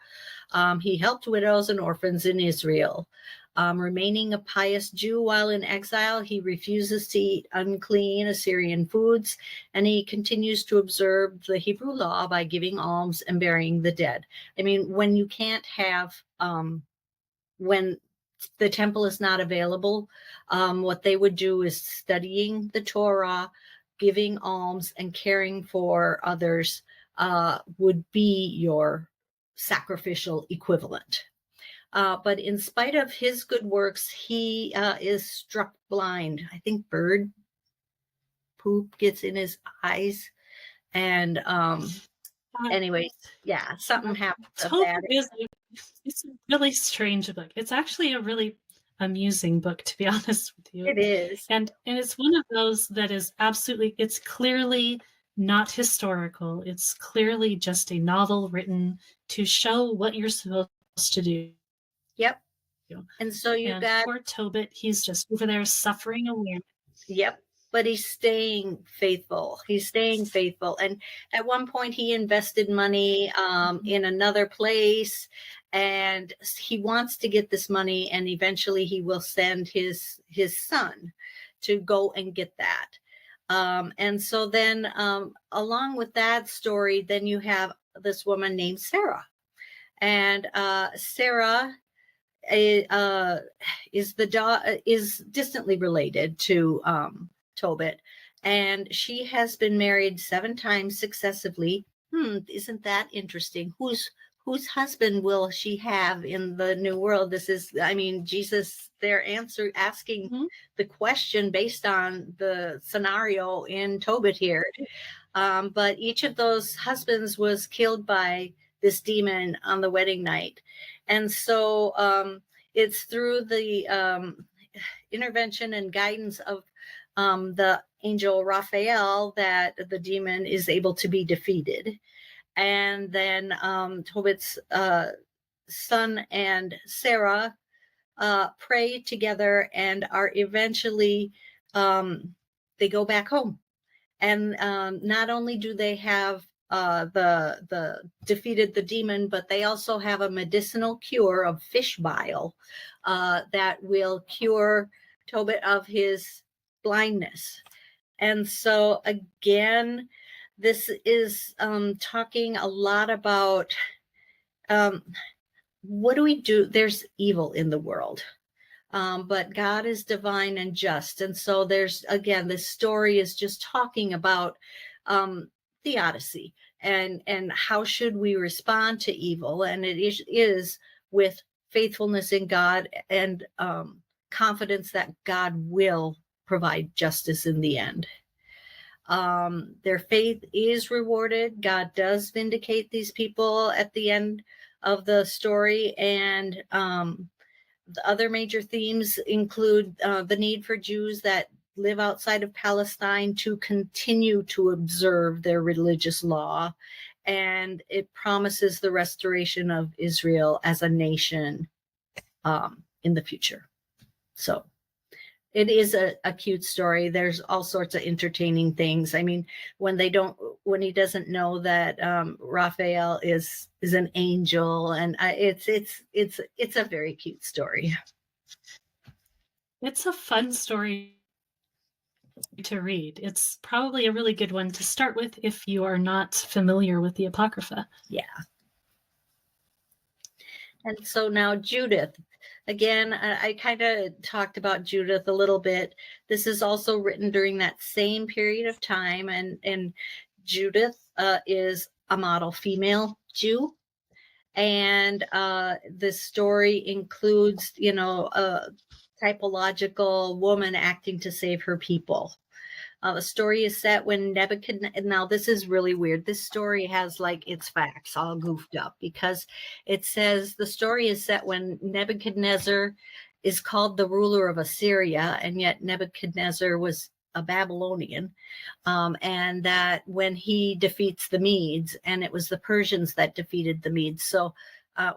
He helped widows and orphans in Israel. Remaining a pious Jew while in exile, he refuses to eat unclean Assyrian foods, and he continues to observe the Hebrew law by giving alms and burying the dead. I mean, when you can't have, when the temple is not available, what they would do is studying the Torah, giving alms, and caring for others would be your sacrificial equivalent. But in spite of his good works, he is struck blind. I think bird poop gets in his eyes. And anyways, yeah, something happens. It's a really strange book. It's actually a really amusing book, to be honest with you. It is. And it's one of those that is absolutely, it's clearly not historical. It's clearly just a novel written to show what you're supposed to do. Yep. And so you got poor Tobit, he's just over there suffering away. Yep. But he's staying faithful. He's staying faithful. And at one point he invested money in another place, and he wants to get this money, and eventually he will send his son to go and get that. And so then along with that story, then you have this woman named Sarah. And Sarah is distantly related to Tobit, and she has been married 7 times successively. Isn't that interesting? Whose husband will she have in the new world? This is, I mean, Jesus, they're asking the question based on the scenario in Tobit here. But each of those husbands was killed by this demon on the wedding night. And so it's through the intervention and guidance of the angel Raphael that the demon is able to be defeated. And then Tobit's son and Sarah pray together and are eventually, they go back home. And not only do they have the defeated the demon, but they also have a medicinal cure of fish bile that will cure Tobit of his blindness. And so again, this is talking a lot about what do we do? There's evil in the world, but God is divine and just. And so there's, again, this story is just talking about theodicy and how should we respond to evil. And it is with faithfulness in God and confidence that God will provide justice in the end. Their faith is rewarded. God does vindicate these people at the end of the story. And the other major themes include the need for Jews that live outside of Palestine to continue to observe their religious law. And it promises the restoration of Israel as a nation in the future. So it is a cute story. There's all sorts of entertaining things. I mean, when he doesn't know that Raphael is an angel, and it's a very cute story. It's a fun story to read. It's probably a really good one to start with if you are not familiar with the Apocrypha. Yeah. And so now Judith. Again, I kind of talked about Judith a little bit. This is also written during that same period of time. And Judith is a model female Jew. And this story includes, a typological woman acting to save her people. The story is set when Nebuchadnezzar. Now, this is really weird. This story has like its facts all goofed up, because it says the story is set when Nebuchadnezzar is called the ruler of Assyria, and yet Nebuchadnezzar was a Babylonian, and that when he defeats the Medes, and it was the Persians that defeated the Medes. So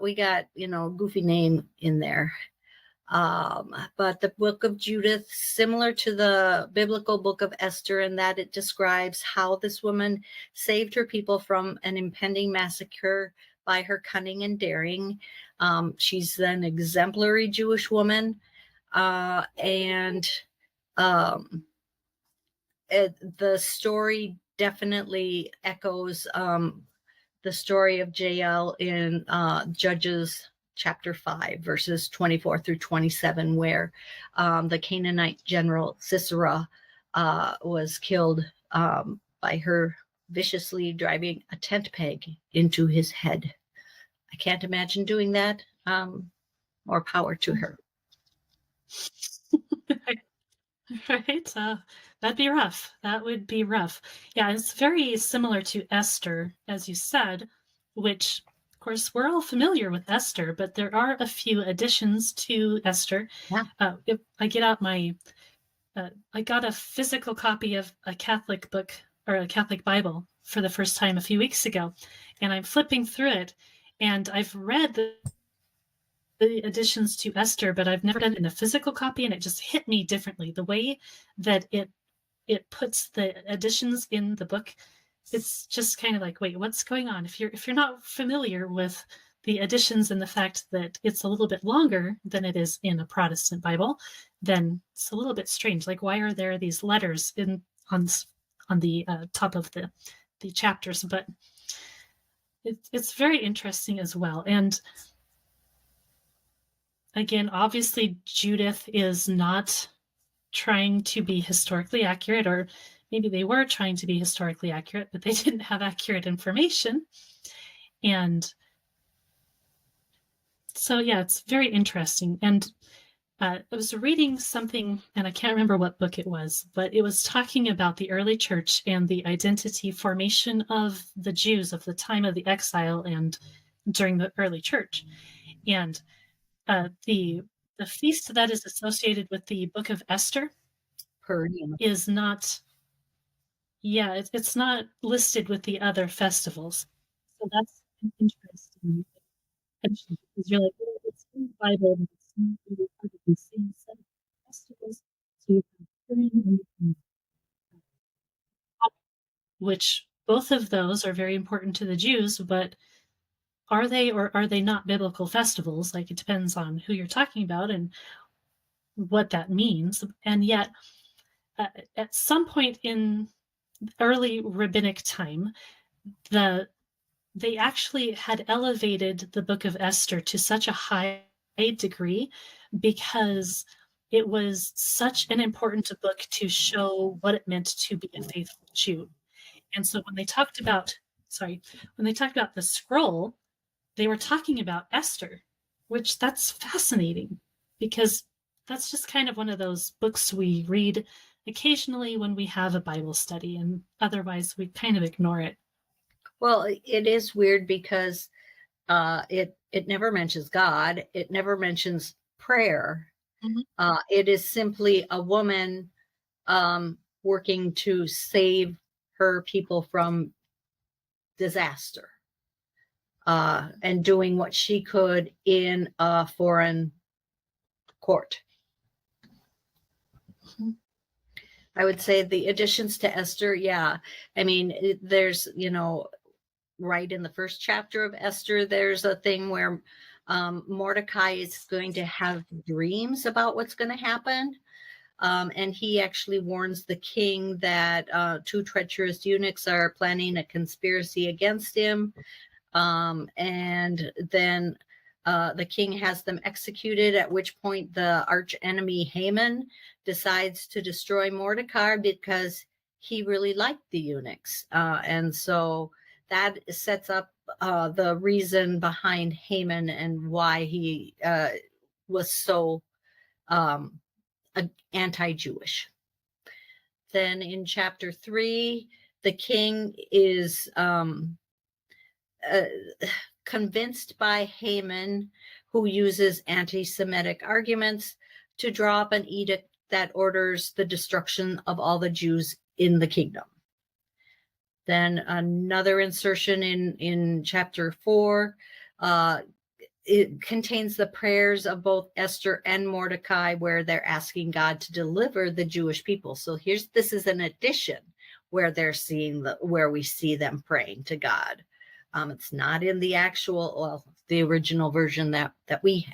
we got, goofy name in there. But the book of Judith, similar to the biblical book of Esther, in that it describes how this woman saved her people from an impending massacre by her cunning and daring. She's an exemplary Jewish woman, and the story definitely echoes the story of Jael in Judges chapter 5, verses 24 through 27, where the Canaanite general Sisera was killed by her viciously driving a tent peg into his head. I can't imagine doing that. More power to her. Right? That'd be rough. That would be rough. Yeah, it's very similar to Esther, as you said, which, of course, we're all familiar with Esther, but there are a few additions to Esther. Yeah. If I get out I got a physical copy of a Catholic book, or a Catholic Bible, for the first time a few weeks ago, and I'm flipping through it, and I've read the additions to Esther, but I've never done it in a physical copy, and it just hit me differently. The way that it puts the additions in the book, it's just kind of like, wait, what's going on? If you're not familiar with the additions and the fact that it's a little bit longer than it is in a Protestant Bible, then it's a little bit strange. Like, why are there these letters on the top of the chapters? But it's very interesting as well. And again, obviously, Judith is not trying to be historically accurate, or maybe they were trying to be historically accurate, but they didn't have accurate information. And so, yeah, it's very interesting. And I was reading something, and I can't remember what book it was, but it was talking about the early church and the identity formation of the Jews of the time of the exile and during the early church. And the feast that is associated with the book of Esther is not, it's not listed with the other festivals. So that's an interesting addition, because you're like, well, it's in the Bible, but it's not really part of the same set of festivals. So you have Purim and you have which both of those are very important to the Jews, but are they or are they not biblical festivals? Like, it depends on who you're talking about and what that means. And yet, at some point in early rabbinic time, they actually had elevated the book of Esther to such a high degree, because it was such an important book to show what it meant to be a faithful Jew. And so when they talked about the scroll, they were talking about Esther, which that's fascinating, because that's just kind of one of those books we read occasionally when we have a Bible study, and otherwise we kind of ignore it. Well, it is weird because it never mentions God. It never mentions prayer. Mm-hmm. It is simply a woman working to save her people from disaster, and doing what she could in a foreign court. Mm-hmm. I would say the additions to Esther, yeah. I mean, there's, right in the first chapter of Esther, there's a thing where Mordecai is going to have dreams about what's going to happen. And he actually warns the king that two treacherous eunuchs are planning a conspiracy against him. And then the king has them executed, at which point the arch enemy Haman decides to destroy Mordecai because he really liked the eunuchs. And so that sets up the reason behind Haman and why he was so anti-Jewish. Then in chapter 3, the king is convinced by Haman, who uses anti-Semitic arguments, to draw up an edict that orders the destruction of all the Jews in the kingdom. Then another insertion in chapter 4, it contains the prayers of both Esther and Mordecai, where they're asking God to deliver the Jewish people. So this is an addition where they're seeing where we see them praying to God. It's not in the the original version that we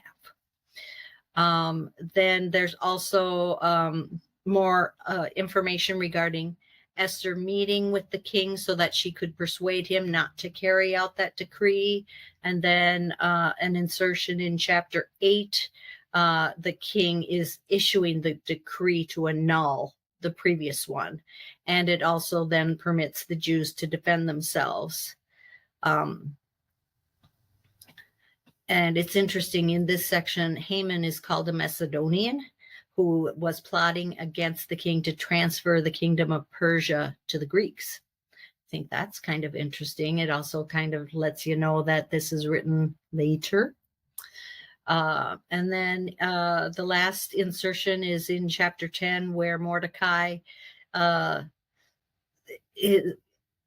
have. Then there's also more information regarding Esther meeting with the king so that she could persuade him not to carry out that decree. And then an insertion in chapter 8, the king is issuing the decree to annul the previous one. And it also then permits the Jews to defend themselves. And it's interesting, in this section, Haman is called a Macedonian who was plotting against the king to transfer the kingdom of Persia to the Greeks. I think that's kind of interesting. It also kind of lets you know that this is written later. And then the last insertion is in chapter 10, where Mordecai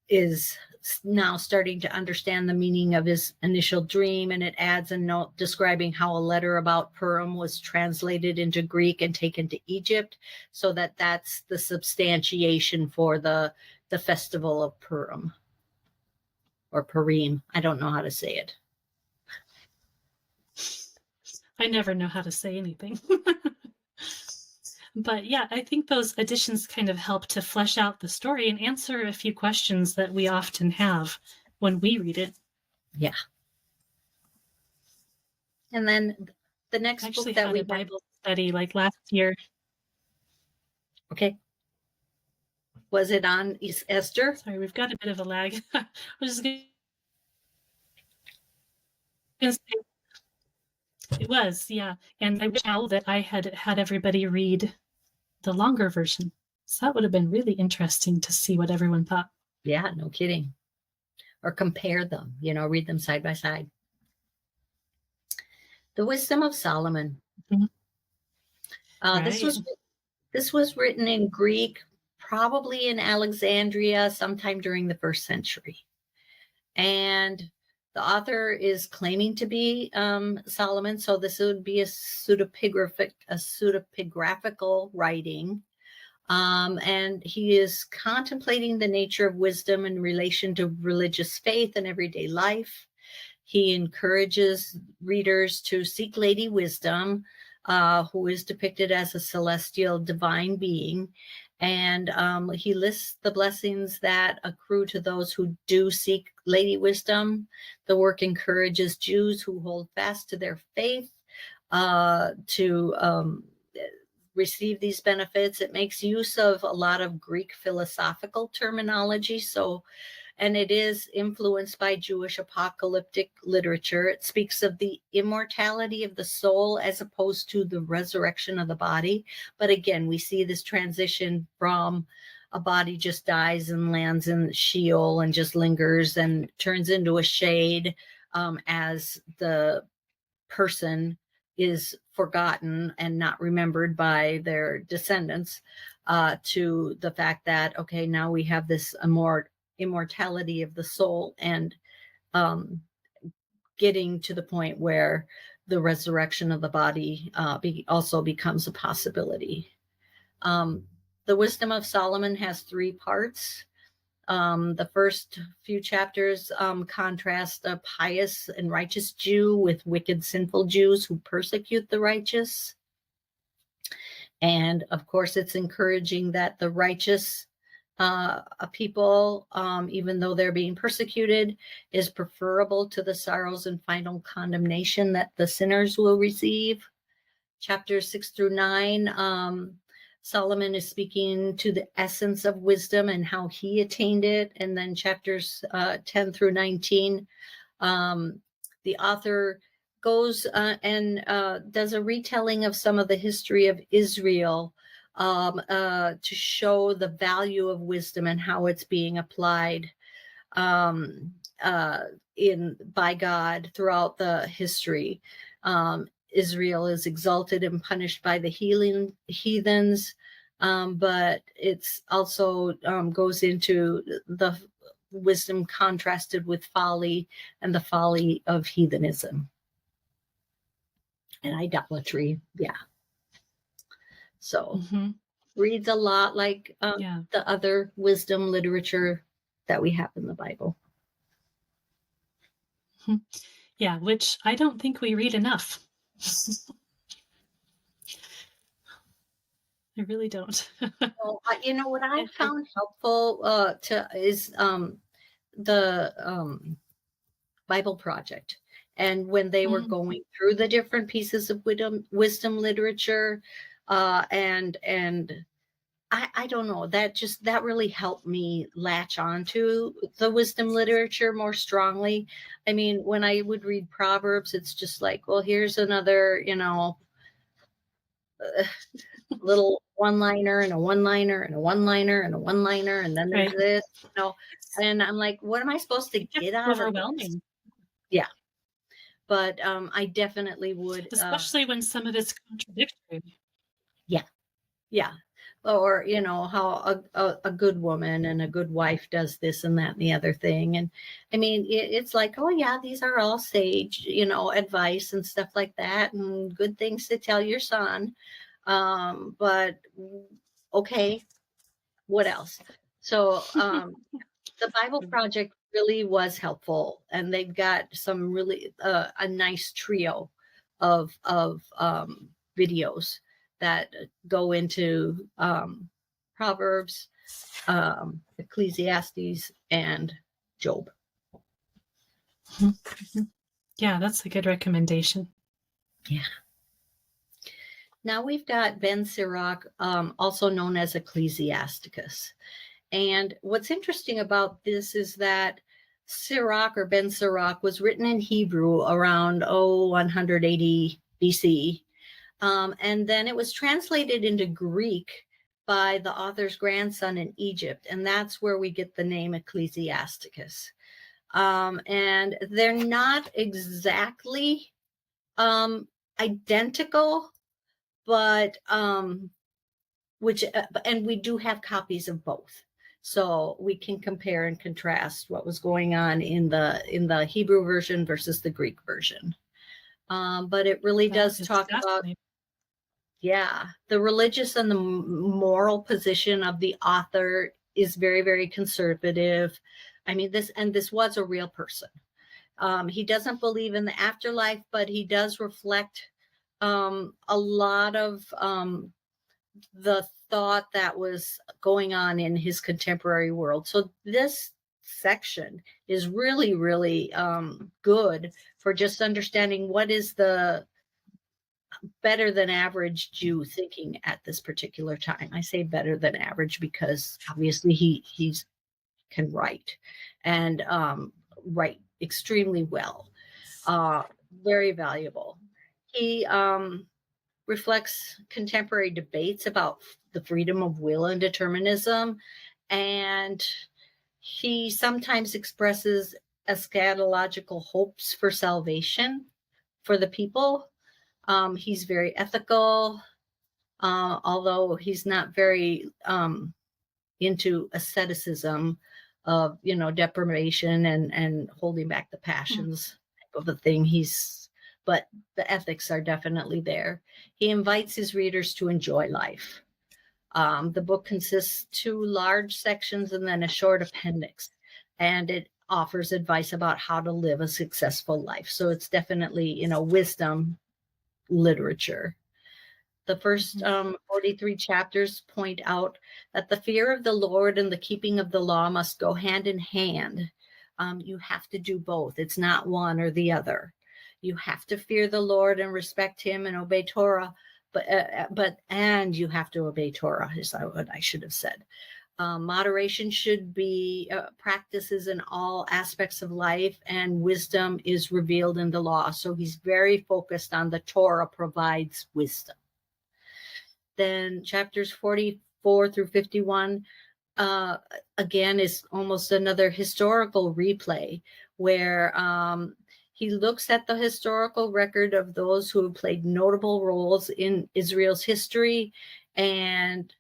is now starting to understand the meaning of his initial dream, and it adds a note describing how a letter about Purim was translated into Greek and taken to Egypt, so that's the substantiation for the festival of Purim, or Purim. I don't know how to say it. I never know how to say anything. But yeah, I think those additions kind of help to flesh out the story and answer a few questions that we often have when we read it. Yeah. And then the next book that we had a Bible study like last year. Okay. Was it on Esther? Sorry, we've got a bit of a lag. I was just going to say, it was, yeah. And I wish now that I had everybody read the longer version. So that would have been really interesting to see what everyone thought. Yeah, no kidding. Or compare them, read them side by side. The Wisdom of Solomon. Mm-hmm. Right. This was written in Greek, probably in Alexandria, sometime during the 1st century. And the author is claiming to be Solomon, so this would be a pseudepigraphical writing. And he is contemplating the nature of wisdom in relation to religious faith and everyday life. He encourages readers to seek Lady Wisdom, who is depicted as a celestial divine being. And he lists the blessings that accrue to those who do seek Lady Wisdom. The work encourages Jews who hold fast to their faith to receive these benefits. It makes use of a lot of Greek philosophical terminology. And it is influenced by Jewish apocalyptic literature. It speaks of the immortality of the soul as opposed to the resurrection of the body. But again, we see this transition from a body just dies and lands in Sheol and just lingers and turns into a shade as the person is forgotten and not remembered by their descendants, to the fact that, okay, now we have this immortality of the soul, and getting to the point where the resurrection of the body also becomes a possibility. The Wisdom of Solomon has 3 parts. The first few chapters contrast a pious and righteous Jew with wicked, sinful Jews who persecute the righteous. And of course, it's encouraging that the righteous people, even though they're being persecuted, is preferable to the sorrows and final condemnation that the sinners will receive. Chapters 6 through 9, Solomon is speaking to the essence of wisdom and how he attained it. And then chapters 10 through 19 The author goes and does a retelling of some of the history of Israel to show the value of wisdom and how it's being applied um, by God throughout the history. Israel is exalted and punished by the heathens, but it's also goes into the wisdom contrasted with folly and the folly of heathenism and idolatry. Yeah. So reads a lot like the other wisdom literature that we have in the Bible. Yeah, which I don't think we read enough. I really don't. Well, you know what I found helpful is the Bible Project, and when they were going through the different pieces of wisdom literature, and I don't know, that really helped me latch onto the wisdom literature more strongly. I mean, when I would read Proverbs, it's just like, well, here's another, little one-liner and a one-liner and a one-liner and a one-liner, and then there's this, and I'm like, what am I supposed to get out of overwhelming? Yeah. But I definitely would, especially when some of it's contradictory. Yeah. Or, how a good woman and a good wife does this and that and the other thing. And I mean, it's like, oh yeah, these are all sage, advice and stuff like that, and good things to tell your son. But okay, what else? So the Bible Project really was helpful, and they've got some really a nice trio of videos that go into Proverbs, Ecclesiastes, and Job. Yeah, that's a good recommendation. Yeah. Now we've got Ben Sirach, also known as Ecclesiasticus. And what's interesting about this is that Sirach, or Ben Sirach, was written in Hebrew around 180 BC. And then it was translated into Greek by the author's grandson in Egypt. And that's where we get the name Ecclesiasticus. And they're not exactly identical, but and we do have copies of both. So we can compare and contrast what was going on in the Hebrew version versus the Greek version. But it really does talk about, the religious and the moral position of the author is very, very conservative. I mean, this was a real person. He doesn't believe in the afterlife, but he does reflect a lot of the thought that was going on in his contemporary world. So this section is really, really good for just understanding what is the better than average Jew thinking at this particular time. I say better than average because obviously he's can write, and write extremely well. Very valuable. He reflects contemporary debates about the freedom of will and determinism, and he sometimes expresses eschatological hopes for salvation for the people. He's very ethical, although he's not very into asceticism of, deprivation and holding back the passions type of a thing. But the ethics are definitely there. He invites his readers to enjoy life. The book consists 2 large sections and then a short appendix, and it offers advice about how to live a successful life. So it's definitely, wisdom literature. The first 43 chapters point out that the fear of the Lord and the keeping of the law must go hand in hand. You have to do both. It's not one or the other. You have to fear the Lord and respect him and obey Torah, and you have to obey Torah, is what I should have said. Moderation should be practices in all aspects of life, and wisdom is revealed in the law. So he's very focused on the Torah provides wisdom. Then chapters 44 through 51, again, is almost another historical replay where he looks at the historical record of those who have played notable roles in Israel's history, and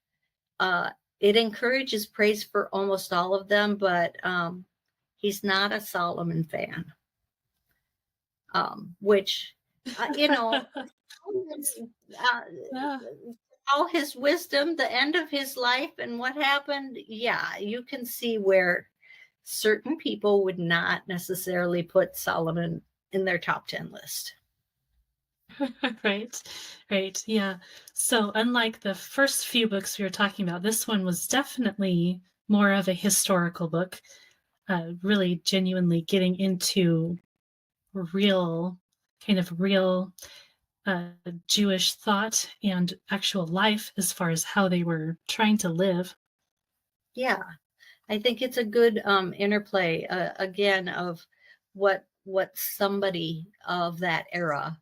it encourages praise for almost all of them, but he's not a Solomon fan, which, all his wisdom, the end of his life and what happened, yeah, you can see where certain people would not necessarily put Solomon in their top 10 list. Right. Yeah. So unlike the first few books we were talking about, this one was definitely more of a historical book, really genuinely getting into real Jewish thought and actual life as far as how they were trying to live. Yeah, I think it's a good interplay, again, of what somebody of that era,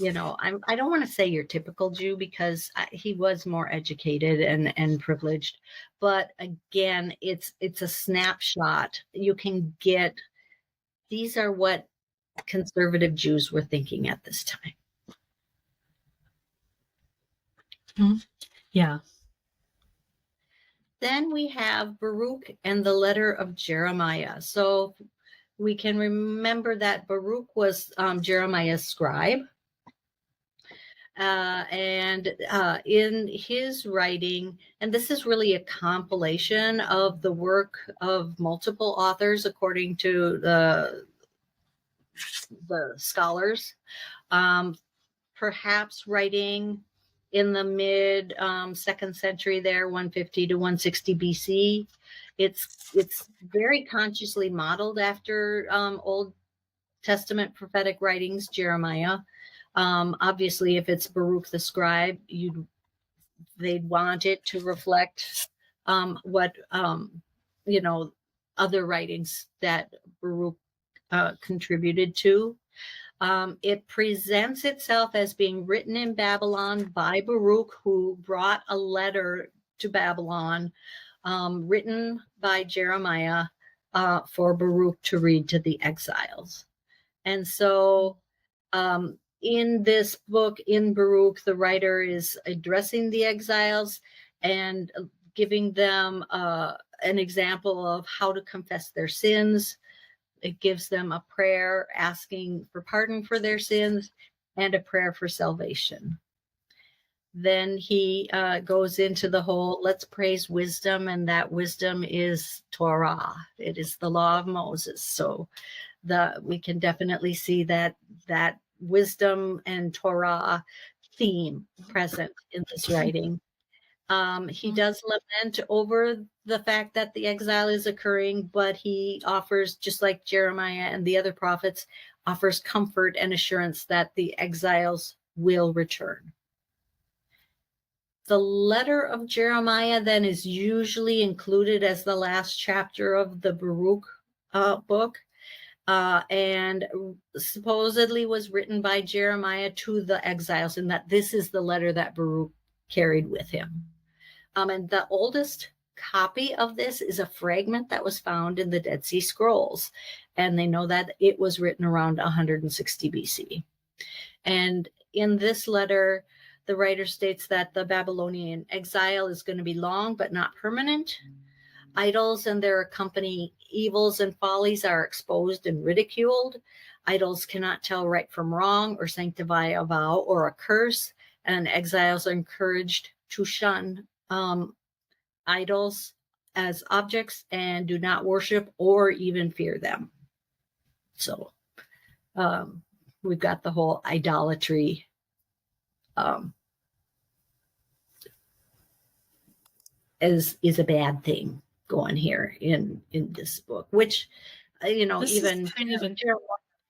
I don't want to say your typical Jew, because he was more educated and privileged, but again, it's a snapshot. You can get, these are what conservative Jews were thinking at this time. Mm-hmm. Yeah. Then we have Baruch and the letter of Jeremiah. So we can remember that Baruch was Jeremiah's scribe. And in his writing, and this is really a compilation of the work of multiple authors according to the scholars, perhaps writing in the mid second century there, 150 to 160 BC. It's very consciously modeled after Old Testament prophetic writings, Jeremiah. Obviously, if it's Baruch the scribe, they'd want it to reflect what other writings that Baruch contributed to. It presents itself as being written in Babylon by Baruch, who brought a letter to Babylon, written by Jeremiah for Baruch to read to the exiles. And so in this book, in Baruch, the writer is addressing the exiles and giving them an example of how to confess their sins. It gives them a prayer asking for pardon for their sins and a prayer for salvation. Then he goes into the whole, let's praise wisdom, and that wisdom is Torah. It is the law of Moses. So we can definitely see that wisdom and Torah theme present in this writing. He does lament over the fact that the exile is occurring, but he offers, just like Jeremiah and the other prophets, offers comfort and assurance that the exiles will return. The letter of Jeremiah then is usually included as the last chapter of the Baruch book, and supposedly was written by Jeremiah to the exiles, and that this is the letter that Baruch carried with him. And the oldest copy of this is a fragment that was found in the Dead Sea Scrolls, and they know that it was written around 160 BC. And in this letter, the writer states that the Babylonian exile is going to be long but not permanent. Idols and their accompanying evils and follies are exposed and ridiculed. Idols cannot tell right from wrong or sanctify a vow or a curse, and exiles are encouraged to shun idols as objects and do not worship or even fear them. So we've got the whole idolatry is a bad thing going here in this book, which even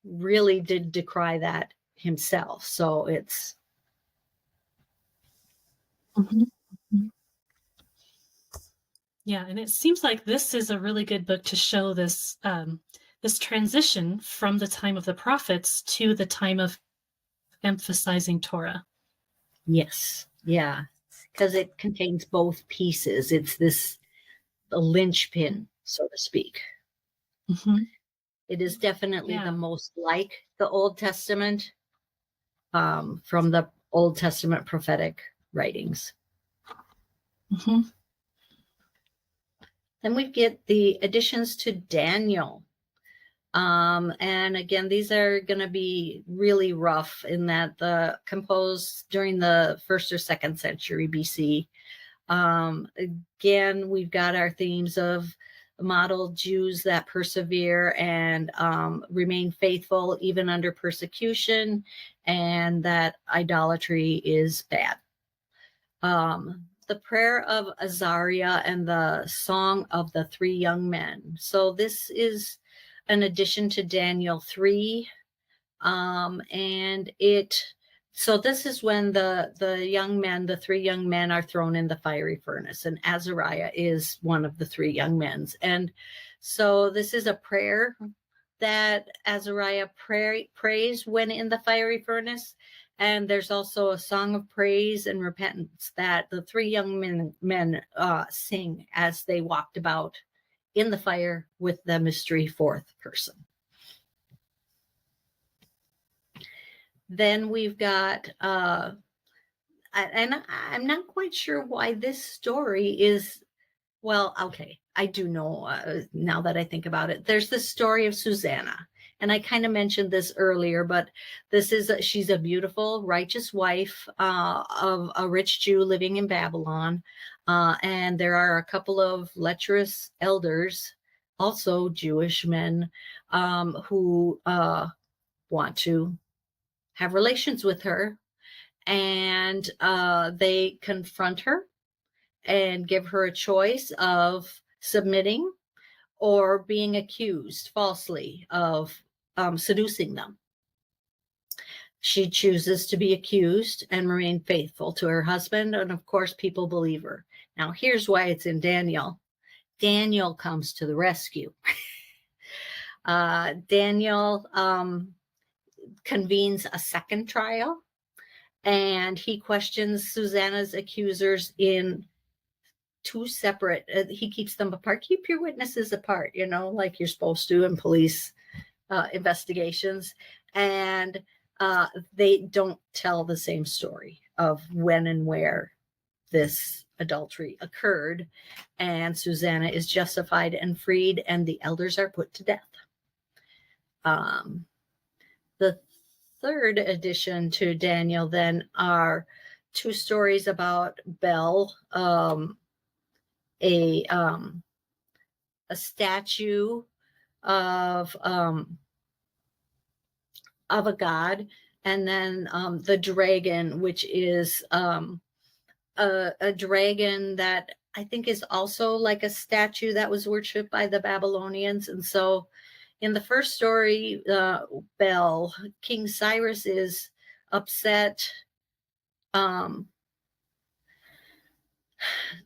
really did decry that himself. So it's Yeah, and it seems like this is a really good book to show this this transition from the time of the prophets to the time of emphasizing Torah. Yes. Yeah. Because it contains both pieces. It's this the linchpin, so to speak. Mm-hmm. It is definitely Yeah. the most like the Old Testament from the Old Testament prophetic writings. Mm-hmm. Then we get the additions to Daniel. And again, these are going to be really rough in that the composed during the 1st or 2nd century BC. Again, we've got our themes of model Jews that persevere and remain faithful even under persecution, and that idolatry is bad. The prayer of Azariah and the song of the 3 young men. So this is an addition to Daniel 3. And so this is when the young men, the 3 young men, are thrown in the fiery furnace, and Azariah is one of the 3 young men. And so this is a prayer that Azariah prays when in the fiery furnace. And there's also a song of praise and repentance that the 3 young men sing as they walked about in the fire with the mystery 4th person. Then we've got, and I'm not quite sure why this story is, well, okay, I do know now that I think about it. There's the story of Susanna. And I kind of mentioned this earlier, but she's a beautiful, righteous wife of a rich Jew living in Babylon. And there are a couple of lecherous elders, also Jewish men, who want to have relations with her. And they confront her and give her a choice of submitting or being accused falsely of seducing them. She chooses to be accused and remain faithful to her husband. And of course, people believe her. Now, here's why it's in Daniel. Daniel comes to the rescue. Daniel convenes a second trial, and he questions Susanna's accusers in 2 separate, he keeps them apart. Keep your witnesses apart, like you're supposed to in police investigations. And they don't tell the same story of when and where this adultery occurred. And Susanna is justified and freed, and the elders are put to death. The third addition to Daniel then are 2 stories about Bel, a statue of a god, and then the dragon, which is a dragon that I think is also like a statue that was worshipped by the Babylonians. And so in the first story, Bel, King Cyrus is upset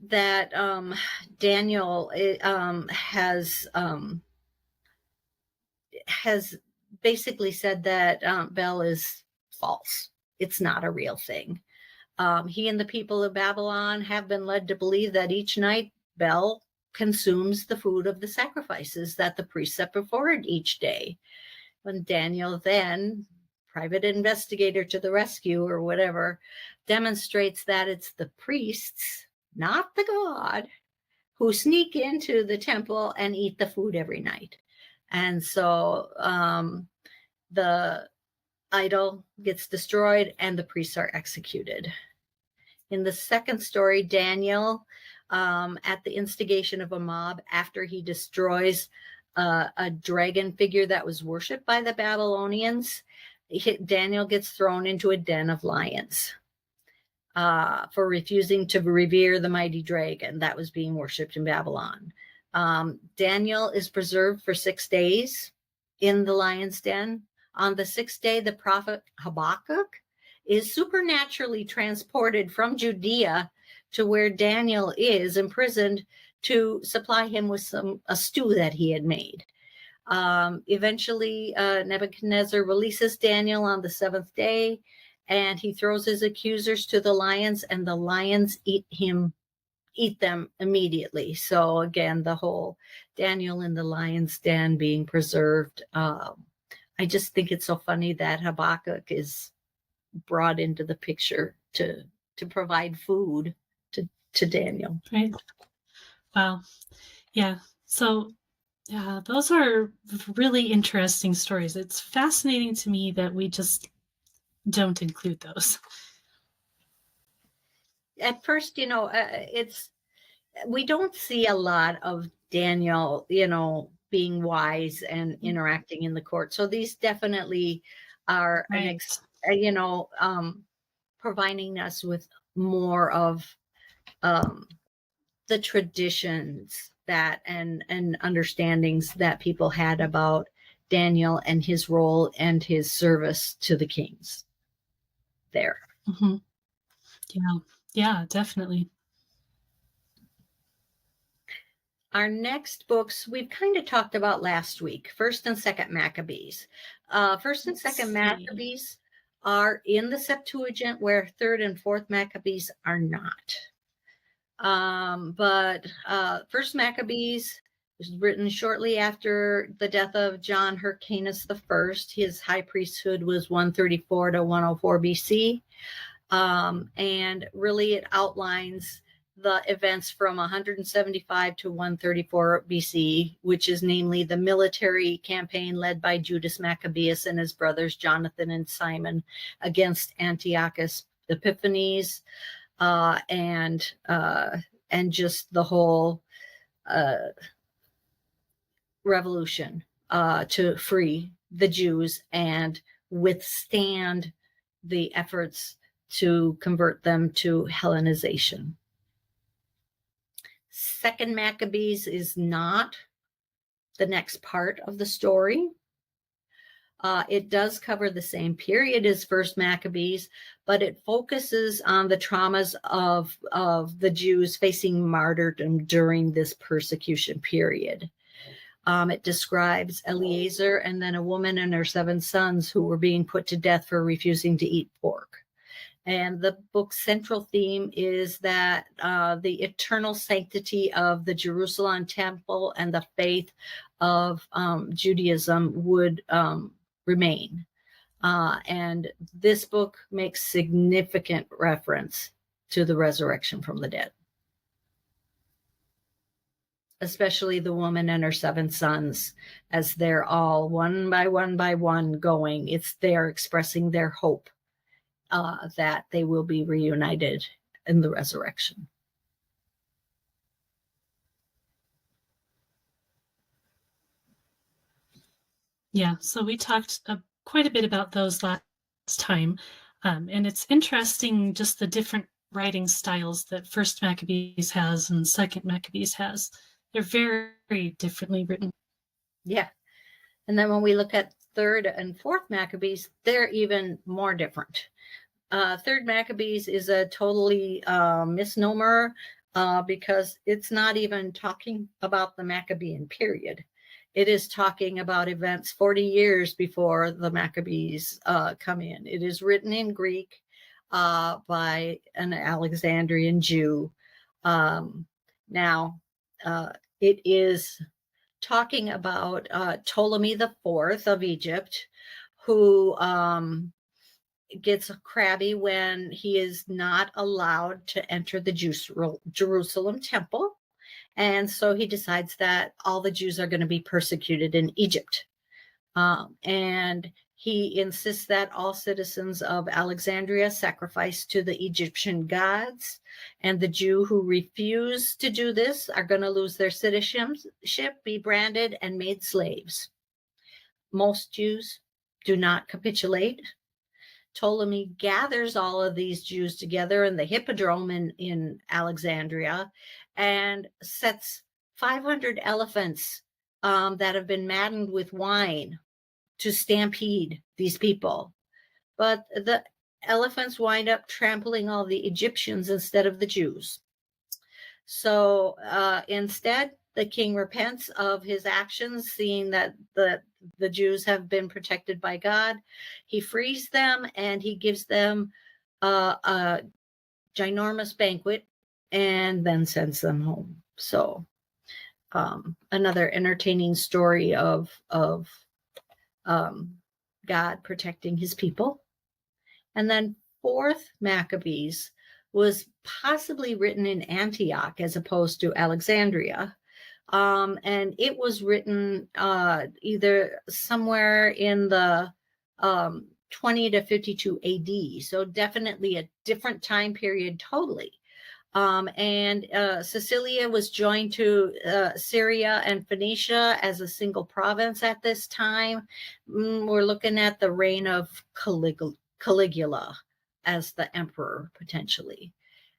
that Daniel has basically said that Bel is false. It's not a real thing. He and the people of Babylon have been led to believe that each night Bel consumes the food of the sacrifices that the priests set before it each day. When Daniel then, private investigator to the rescue or whatever, demonstrates that it's the priests, not the god, who sneak into the temple and eat the food every night. And so the idol gets destroyed and the priests are executed. In the second story, Daniel, at the instigation of a mob, after he destroys a dragon figure that was worshipped by the Babylonians, Daniel gets thrown into a den of lions for refusing to revere the mighty dragon that was being worshipped in Babylon. Daniel is preserved for 6 days in the lion's den. On the 6th day, the prophet Habakkuk is supernaturally transported from Judea to where Daniel is imprisoned to supply him with a stew that he had made. Eventually, Nebuchadnezzar releases Daniel on the 7th day, and he throws his accusers to the lions, and the lions eat them immediately. So again, the whole Daniel in the lion's den being preserved. I just think it's so funny that Habakkuk is brought into the picture to provide food to Daniel. Right. Wow. Yeah. So yeah, those are really interesting stories. It's fascinating to me that we just don't include those. At first, we don't see a lot of Daniel, being wise and interacting in the court. So these definitely are Right. providing us with more of the traditions that and understandings that people had about Daniel and his role and his service to the kings there. Mm-hmm. Yeah, definitely. Our next books we've kind of talked about last week, 1st and 2nd Maccabees. 1st and 2nd Maccabees are in the Septuagint, where 3rd and 4th Maccabees are not. But 1st Maccabees was written shortly after the death of John Hyrcanus I. His high priesthood was 134 to 104 BC. And really it outlines the events from 175 to 134 BC, which is namely the military campaign led by Judas Maccabeus and his brothers Jonathan and Simon against Antiochus Epiphanes, and just the whole revolution to free the Jews and withstand the efforts to convert them to Hellenization. 2nd Maccabees is not the next part of the story. It does cover the same period as 1st Maccabees, but it focuses on the traumas of the Jews facing martyrdom during this persecution period. It describes Eleazar and then a woman and her 7 sons who were being put to death for refusing to eat pork. And the book's central theme is that the eternal sanctity of the Jerusalem temple and the faith of Judaism would remain. And this book makes significant reference to the resurrection from the dead, especially the woman and her 7 sons, as they're all one by one going. It's they're expressing their hope that they will be reunited in the resurrection. Yeah, so we talked quite a bit about those last time. And it's interesting just the different writing styles that 1st Maccabees has and 2nd Maccabees has. They're very differently written. Yeah. And then when we look at 3rd and 4th Maccabees, they're even more different. 3rd Maccabees is a totally misnomer because it's not even talking about the Maccabean period. It is talking about events 40 years before the Maccabees come in. It is written in Greek by an Alexandrian Jew. Now, it is talking about Ptolemy IV of Egypt, who gets crabby when he is not allowed to enter the Jerusalem temple. And so he decides that all the Jews are going to be persecuted in Egypt. And he insists that all citizens of Alexandria sacrifice to the Egyptian gods. And the Jew who refuse to do this are going to lose their citizenship, be branded, and made slaves. Most Jews do not capitulate. Ptolemy gathers all of these Jews together in the hippodrome in Alexandria and sets 500 elephants that have been maddened with wine to stampede these people. But the elephants wind up trampling all the Egyptians instead of the Jews. So instead, the king repents of his actions, seeing that the Jews have been protected by God. He frees them and he gives them a ginormous banquet and then sends them home. So another entertaining story of God protecting his people. And then fourth Maccabees was possibly written in Antioch as opposed to Alexandria. And it was written either somewhere in the 20 to 52 AD. So definitely a different time period totally. And Sicilia was joined to Syria and Phoenicia as a single province at this time. We're looking at the reign of Caligula as the emperor, potentially.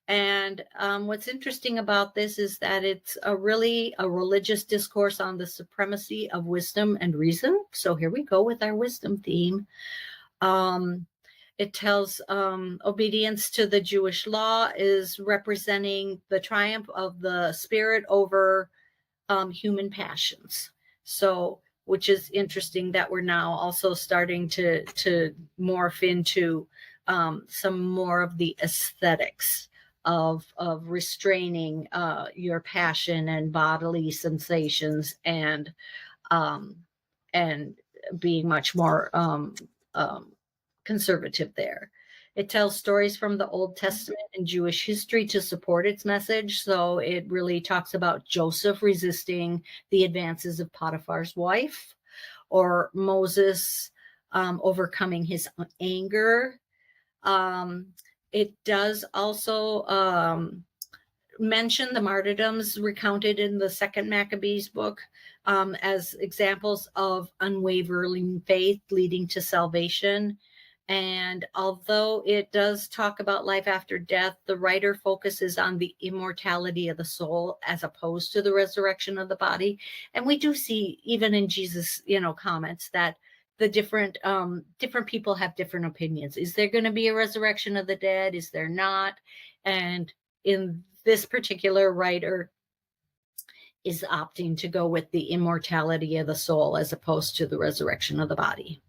And what's interesting about this is that it's really a religious discourse on the supremacy of wisdom and reason. So here we go with our wisdom theme. It tells obedience to the Jewish law is representing the triumph of the spirit over human passions. So, which is interesting that we're now also starting to morph into some more of the aesthetics of restraining your passion and bodily sensations and being much more conservative there. It tells stories from the Old Testament and Jewish history to support its message. So it really talks about Joseph resisting the advances of Potiphar's wife, or Moses overcoming his anger. It does also mention the martyrdoms recounted in the second Maccabees book as examples of unwavering faith leading to salvation. And although it does talk about life after death, the writer focuses on the immortality of the soul as opposed to the resurrection of the body. And we do see, even in Jesus, comments that the different people have different opinions. Is there going to be a resurrection of the dead? Is there not? And in this particular writer is opting to go with the immortality of the soul as opposed to the resurrection of the body.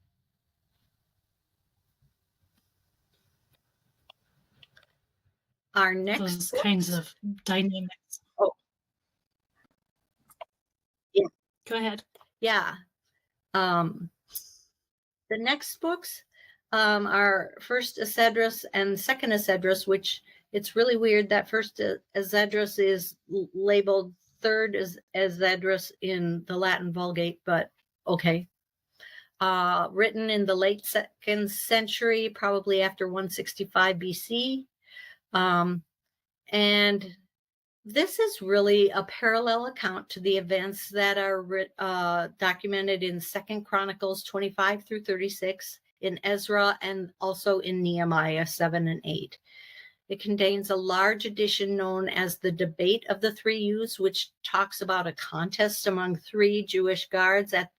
Our next those kinds of dynamics. Oh, yeah. Go ahead. Yeah. The next books are First Esdras and Second Esdras, which it's really weird that First Esdras is labeled Third Esdras in the Latin Vulgate, but okay. Written in the late 2nd century, probably after 165 BC. And this is really a parallel account to the events that are documented in 2nd Chronicles 25 through 36, in Ezra, and also in Nehemiah 7 and 8. It contains a large edition known as the Debate of the Three Youths, which talks about a contest among 3 Jewish guards at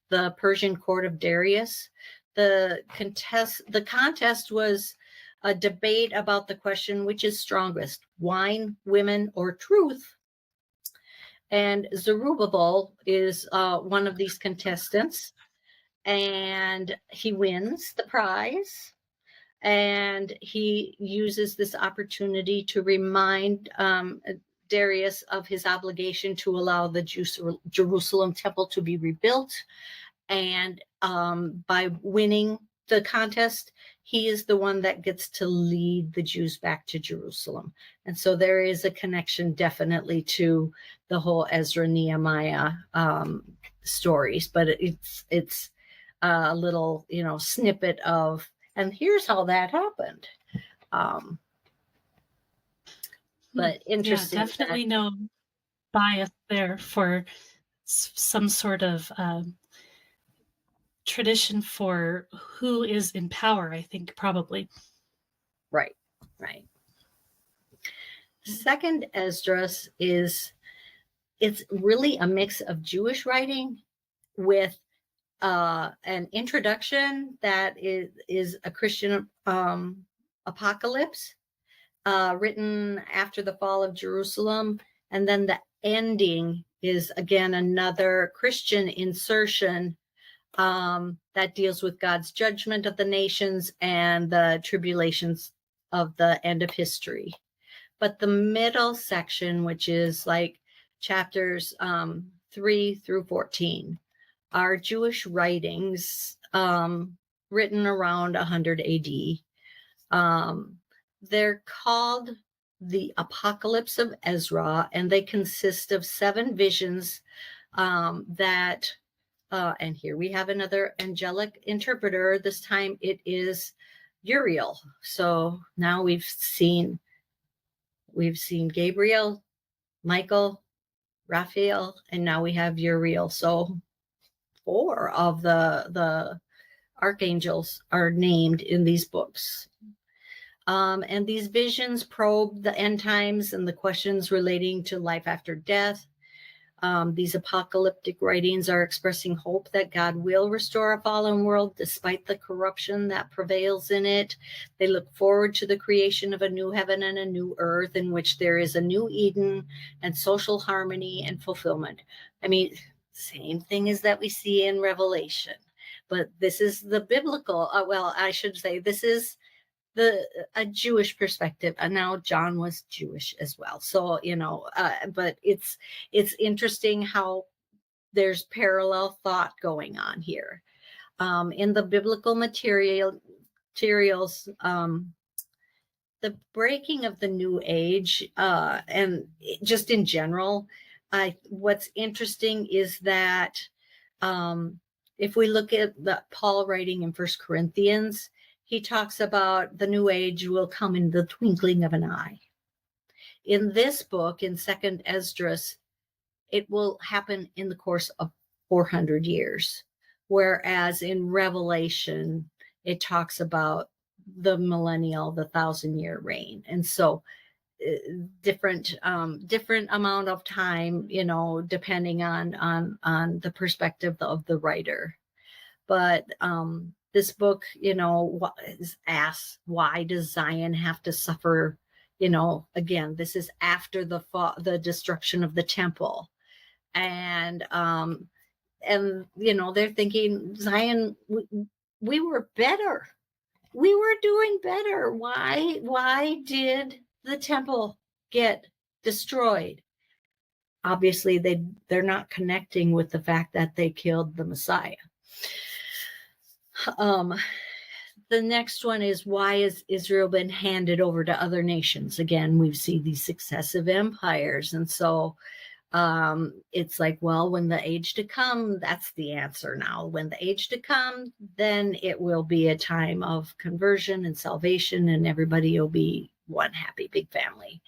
the Persian court of Darius. The contest was a debate about the question, which is strongest, wine, women, or truth? And Zerubbabel is one of these contestants, and he wins the prize. And he uses this opportunity to remind Darius of his obligation to allow the Jerusalem temple to be rebuilt. And by winning the contest, he is the one that gets to lead the Jews back to Jerusalem. And so there is a connection definitely to the whole Ezra Nehemiah stories, but it's a little, snippet of, and here's how that happened. But interesting. Yeah, definitely no bias there for some sort of tradition for who is in power, I think, probably. Right. Second Esdras it's really a mix of Jewish writing with an introduction that is a Christian apocalypse. written after the fall of Jerusalem. And then the ending is, again, another Christian insertion that deals with God's judgment of the nations and the tribulations of the end of history. But the middle section, which is like chapters 3 through 14, are Jewish writings written around 100 AD. They're called the Apocalypse of Ezra, and they consist of 7 visions that and here we have another angelic interpreter. This time it is Uriel. So now we've seen Gabriel, Michael, Raphael, and now we have Uriel. So 4 of the archangels are named in these books. And these visions probe the end times and the questions relating to life after death. These apocalyptic writings are expressing hope that God will restore a fallen world despite the corruption that prevails in it. They look forward to the creation of a new heaven and a new earth in which there is a new Eden and social harmony and fulfillment. I mean, same thing as that we see in Revelation, but this is the biblical, well, I should say this is a Jewish perspective, and now John was Jewish as well. So, but it's interesting how there's parallel thought going on here. In the biblical materials, the breaking of the New Age, and just in general, what's interesting is that if we look at Paul writing in 1 Corinthians, he talks about the New Age will come in the twinkling of an eye. In this book, in 2nd Esdras, it will happen in the course of 400 years. Whereas in Revelation, it talks about the millennial, the 1,000-year reign. And so different amount of time, depending on the perspective of the writer. But this book, asks, why does Zion have to suffer? Again, this is after the destruction of the temple, and they're thinking, Zion, we were better, we were doing better. Why did the temple get destroyed? Obviously, they're not connecting with the fact that they killed the Messiah. The next one is, why has Israel been handed over to other nations? Again, we see these successive empires. And so it's like, well, when the age to come, that's the answer now. When the age to come, then it will be a time of conversion and salvation, and everybody will be one happy big family.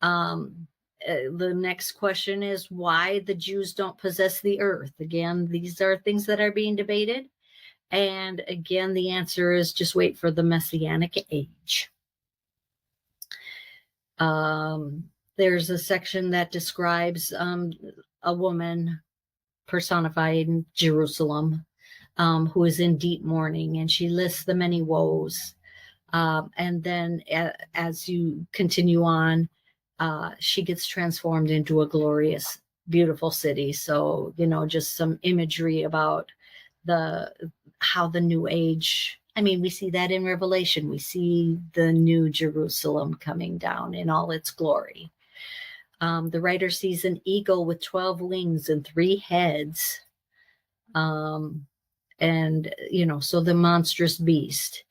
The next question is why the Jews don't possess the earth. Again, these are things that are being debated. And again, the answer is just wait for the Messianic age. There's a section that describes a woman personified in Jerusalem who is in deep mourning, and she lists the many woes. And then as you continue on, she gets transformed into a glorious, beautiful city. So, just some imagery about how the new age, we see that in Revelation. We see the new Jerusalem coming down in all its glory. The writer sees an eagle with 12 wings and 3 heads. So the monstrous beast.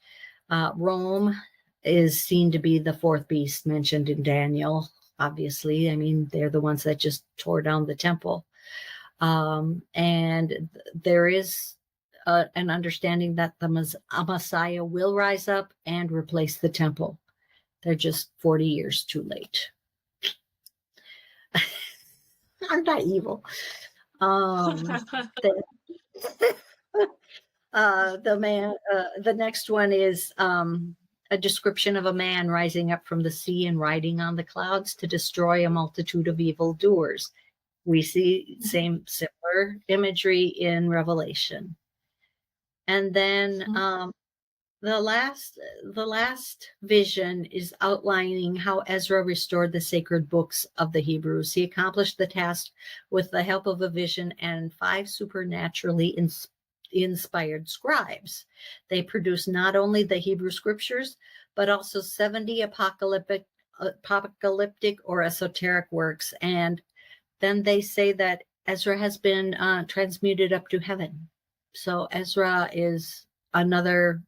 Rome is seen to be the 4th beast mentioned in Daniel. Obviously, they're the ones that just tore down the temple. And there is an understanding that the Messiah will rise up and replace the temple. They're just 40 years too late. Aren't I evil? The next one is a description of a man rising up from the sea and riding on the clouds to destroy a multitude of evildoers. We see similar imagery in Revelation. And then the last vision is outlining how Ezra restored the sacred books of the Hebrews. He accomplished the task with the help of a vision and 5 supernaturally inspired scribes. They produced not only the Hebrew scriptures, but also 70 apocalyptic or esoteric works. And then they say that Ezra has been transmuted up to heaven. So Ezra is another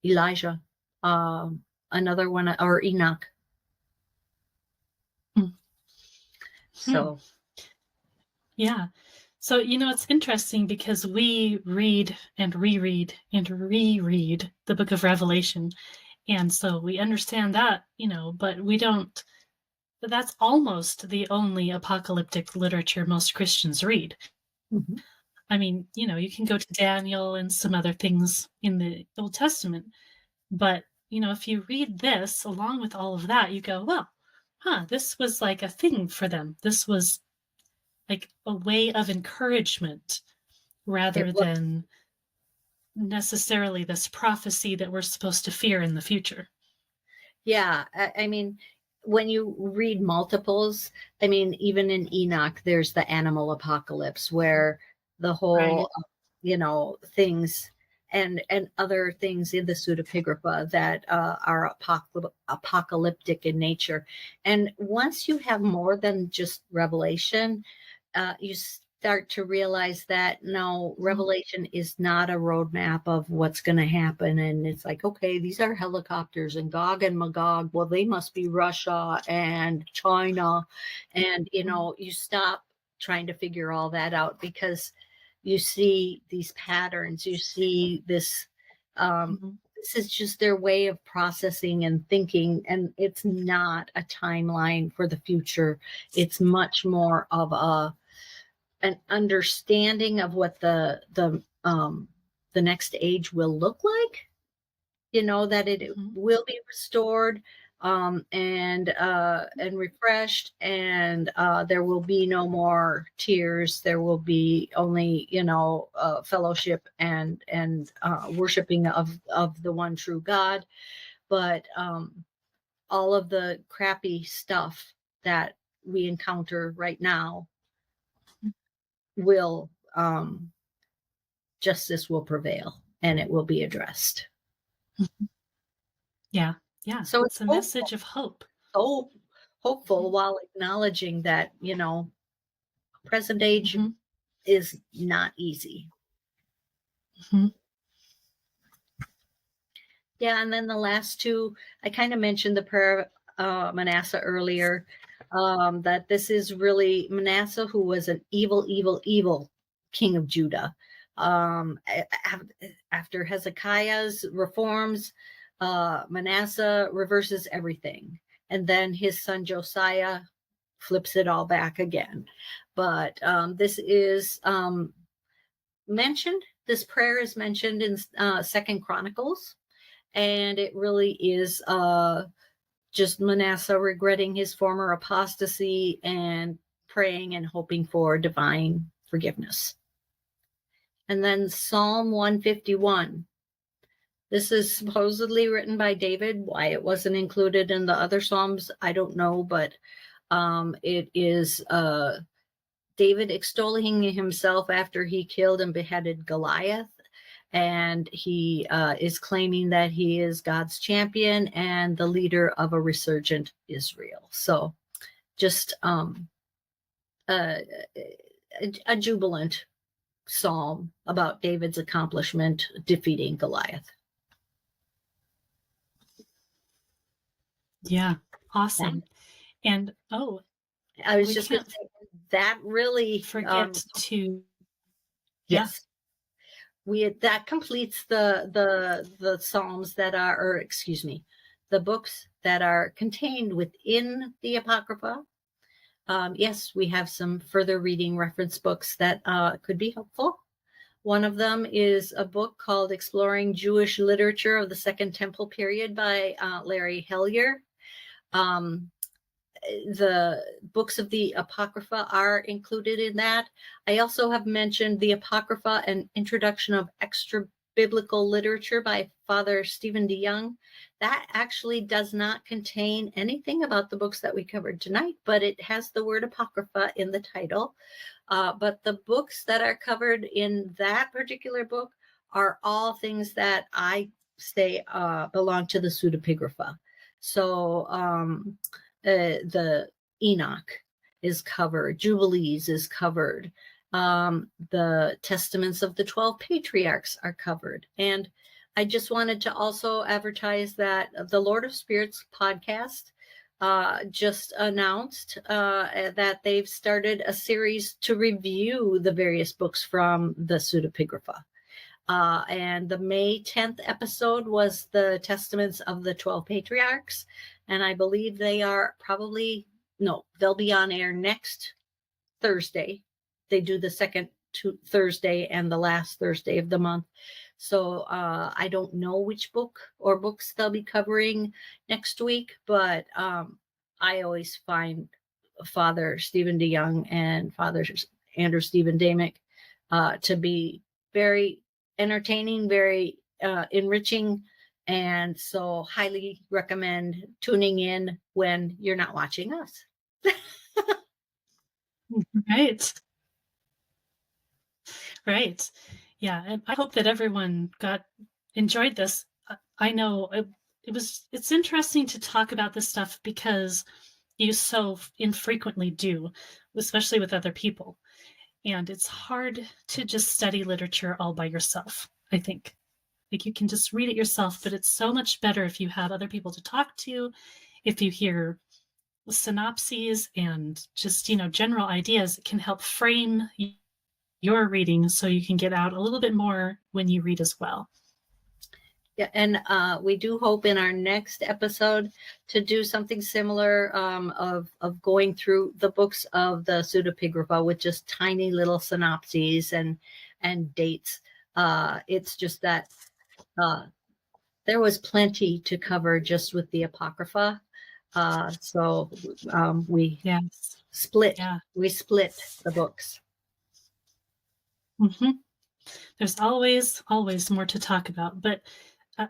Elijah, another one, or Enoch. So, yeah. So, it's interesting because we read and reread and reread the book of Revelation. And so we understand that, but we don't, that's almost the only apocalyptic literature most Christians read. mm-hmm. I mean, you can go to Daniel and some other things in the Old Testament, but, if you read this along with all of that, you go, well, this was like a thing for them. This was like a way of encouragement rather than necessarily this prophecy that we're supposed to fear in the future. Yeah. I mean, when you read multiples, I mean, even in Enoch, there's the animal apocalypse where the whole, things and other things in the pseudepigrapha that are apocalyptic in nature. And once you have more than just Revelation, you start to realize that no, Revelation is not a roadmap of what's going to happen. And it's like, okay, these are helicopters and Gog and Magog. Well, they must be Russia and China. And, you stop trying to figure all that out because you see these patterns, you see this, this is just their way of processing and thinking. And it's not a timeline for the future. It's much more of an understanding of what the next age will look like, that it will be restored and refreshed, and there will be no more tears. There will be only fellowship and worshiping of the one true God. But all of the crappy stuff that we encounter right now will justice will prevail and it will be addressed. Yeah. So it's a message of hope. So hopeful while acknowledging that, present age is not easy. Yeah. And then the last two, I kind of mentioned the prayer of Manasseh earlier, that this is really Manasseh, who was an evil king of Judah. After Hezekiah's reforms, Manasseh reverses everything. And then his son Josiah flips it all back again. But this is mentioned, this prayer is mentioned in 2 Chronicles. And it really is just Manasseh regretting his former apostasy and praying and hoping for divine forgiveness. And then Psalm 151. This is supposedly written by David. Why it wasn't included in the other Psalms, I don't know, but it is David extolling himself after he killed and beheaded Goliath. And he is claiming that he is God's champion and the leader of a resurgent Israel. So just a jubilant psalm about David's accomplishment defeating Goliath. Yeah, awesome. And I was just going to say that really forget to yes. That completes the Psalms that are, or excuse me, the books that are contained within the Apocrypha. Yes, we have some further reading reference books that could be helpful. One of them is a book called Exploring Jewish Literature of the Second Temple Period by Larry Hellier. The books of the Apocrypha are included in that. I also have mentioned the Apocrypha and Introduction of Biblical Literature by Father Stephen DeYoung. That actually does not contain anything about the books that we covered tonight, but it has the word Apocrypha in the title. But the books that are covered in that particular book are all things that I say belong to the pseudepigrapha. So the Enoch is covered, Jubilees is covered, the Testaments of the 12 Patriarchs are covered. And I just wanted to also advertise that the Lord of Spirits podcast just announced that they've started a series to review the various books from the pseudepigrapha. And the May 10th episode was the Testaments of the 12 Patriarchs. And I believe they'll be on air next Thursday. They do the second Thursday and the last Thursday of the month. So I don't know which book or books they'll be covering next week, but I always find Father Stephen DeYoung and Father Andrew Stephen Damick to be very entertaining, very enriching, and so highly recommend tuning in when you're not watching us. Right. Yeah, and I hope that everyone enjoyed this. I know it's interesting to talk about this stuff because you so infrequently do, especially with other people. And it's hard to just study literature all by yourself, I think. Like, you can just read it yourself, but it's so much better if you have other people to talk to, if you hear synopses and just, general ideas. It can help frame your reading so you can get out a little bit more when you read as well. Yeah, and we do hope in our next episode to do something similar of going through the books of the pseudepigrapha with just tiny little synopses and dates. It's just that there was plenty to cover just with the Apocrypha. So we split the books. Mm-hmm. There's always more to talk about. But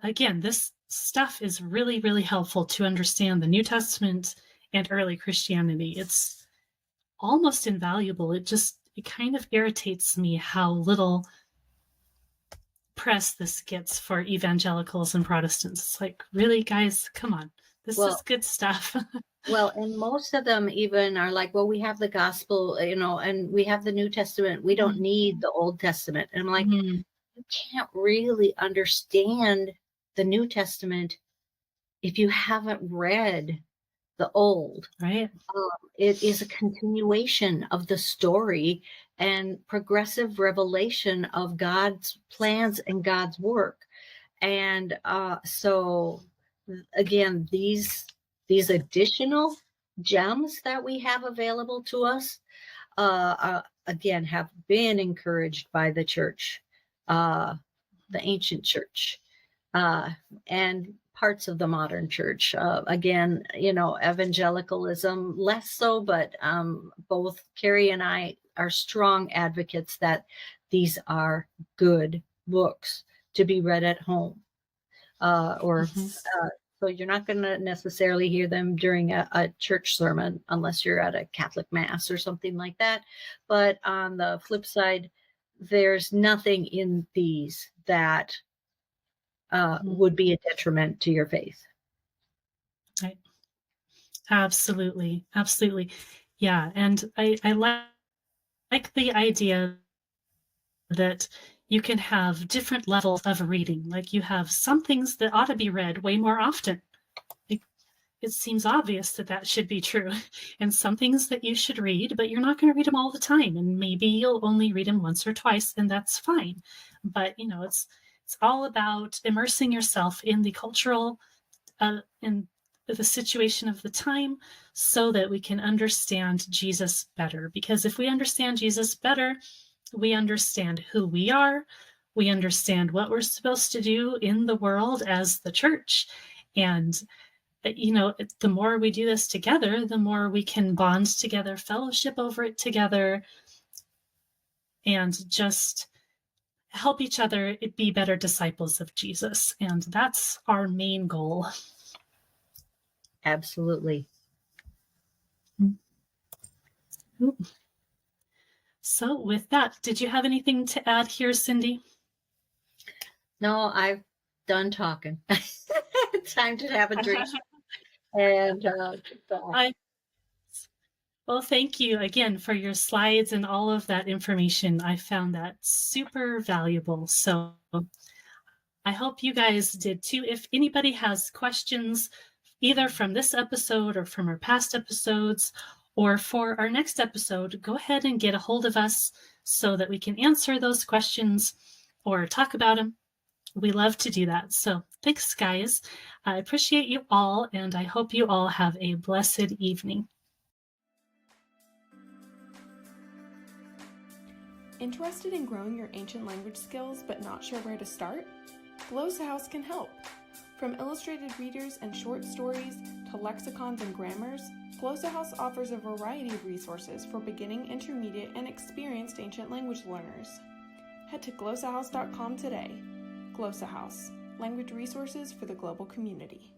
again, this stuff is really, really helpful to understand the New Testament and early Christianity. It's almost invaluable. It kind of irritates me how little press this gets for evangelicals and Protestants. It's like, really, guys, come on. This is good stuff. Well, and most of them even are like, well, we have the gospel, and we have the New Testament. We don't need the Old Testament. And I'm like, you can't really understand the New Testament if you haven't read the Old. Right. It is a continuation of the story and progressive revelation of God's plans and God's work. And so, again, these additional gems that we have available to us, again, have been encouraged by the church, the ancient church, and parts of the modern church. Again, evangelicalism less so, but both Carrie and I are strong advocates that these are good books to be read at home, so you're not going to necessarily hear them during a church sermon unless you're at a Catholic mass or something like that. But on the flip side, there's nothing in these that would be a detriment to your faith. Right. Absolutely. Absolutely. Yeah. And I like the idea that you can have different levels of reading. Like, you have some things that ought to be read way more often. It seems obvious that should be true. And some things that you should read, but you're not going to read them all the time. And maybe you'll only read them once or twice, and that's fine. But, it's all about immersing yourself in the cultural in the situation of the time so that we can understand Jesus better. Because if we understand Jesus better, we understand who we are. We understand what we're supposed to do in the world as the church. And, the more we do this together, the more we can bond together, fellowship over it together, and just help each other be better disciples of Jesus. And that's our main goal. Absolutely. Ooh. So with that, did you have anything to add here, Cindy? No, I've done talking. Time to have a drink. And well, thank you again for your slides and all of that information. I found that super valuable. So I hope you guys did too. If anybody has questions, either from this episode or from our past episodes, or for our next episode, go ahead and get a hold of us so that we can answer those questions or talk about them. We love to do that. So thanks, guys. I appreciate you all, and I hope you all have a blessed evening. Interested in growing your ancient language skills but not sure where to start? Glossa House can help. From illustrated readers and short stories to lexicons and grammars, Glossa House offers a variety of resources for beginning, intermediate, and experienced ancient language learners. Head to glossahouse.com today. Glossa House, language resources for the global community.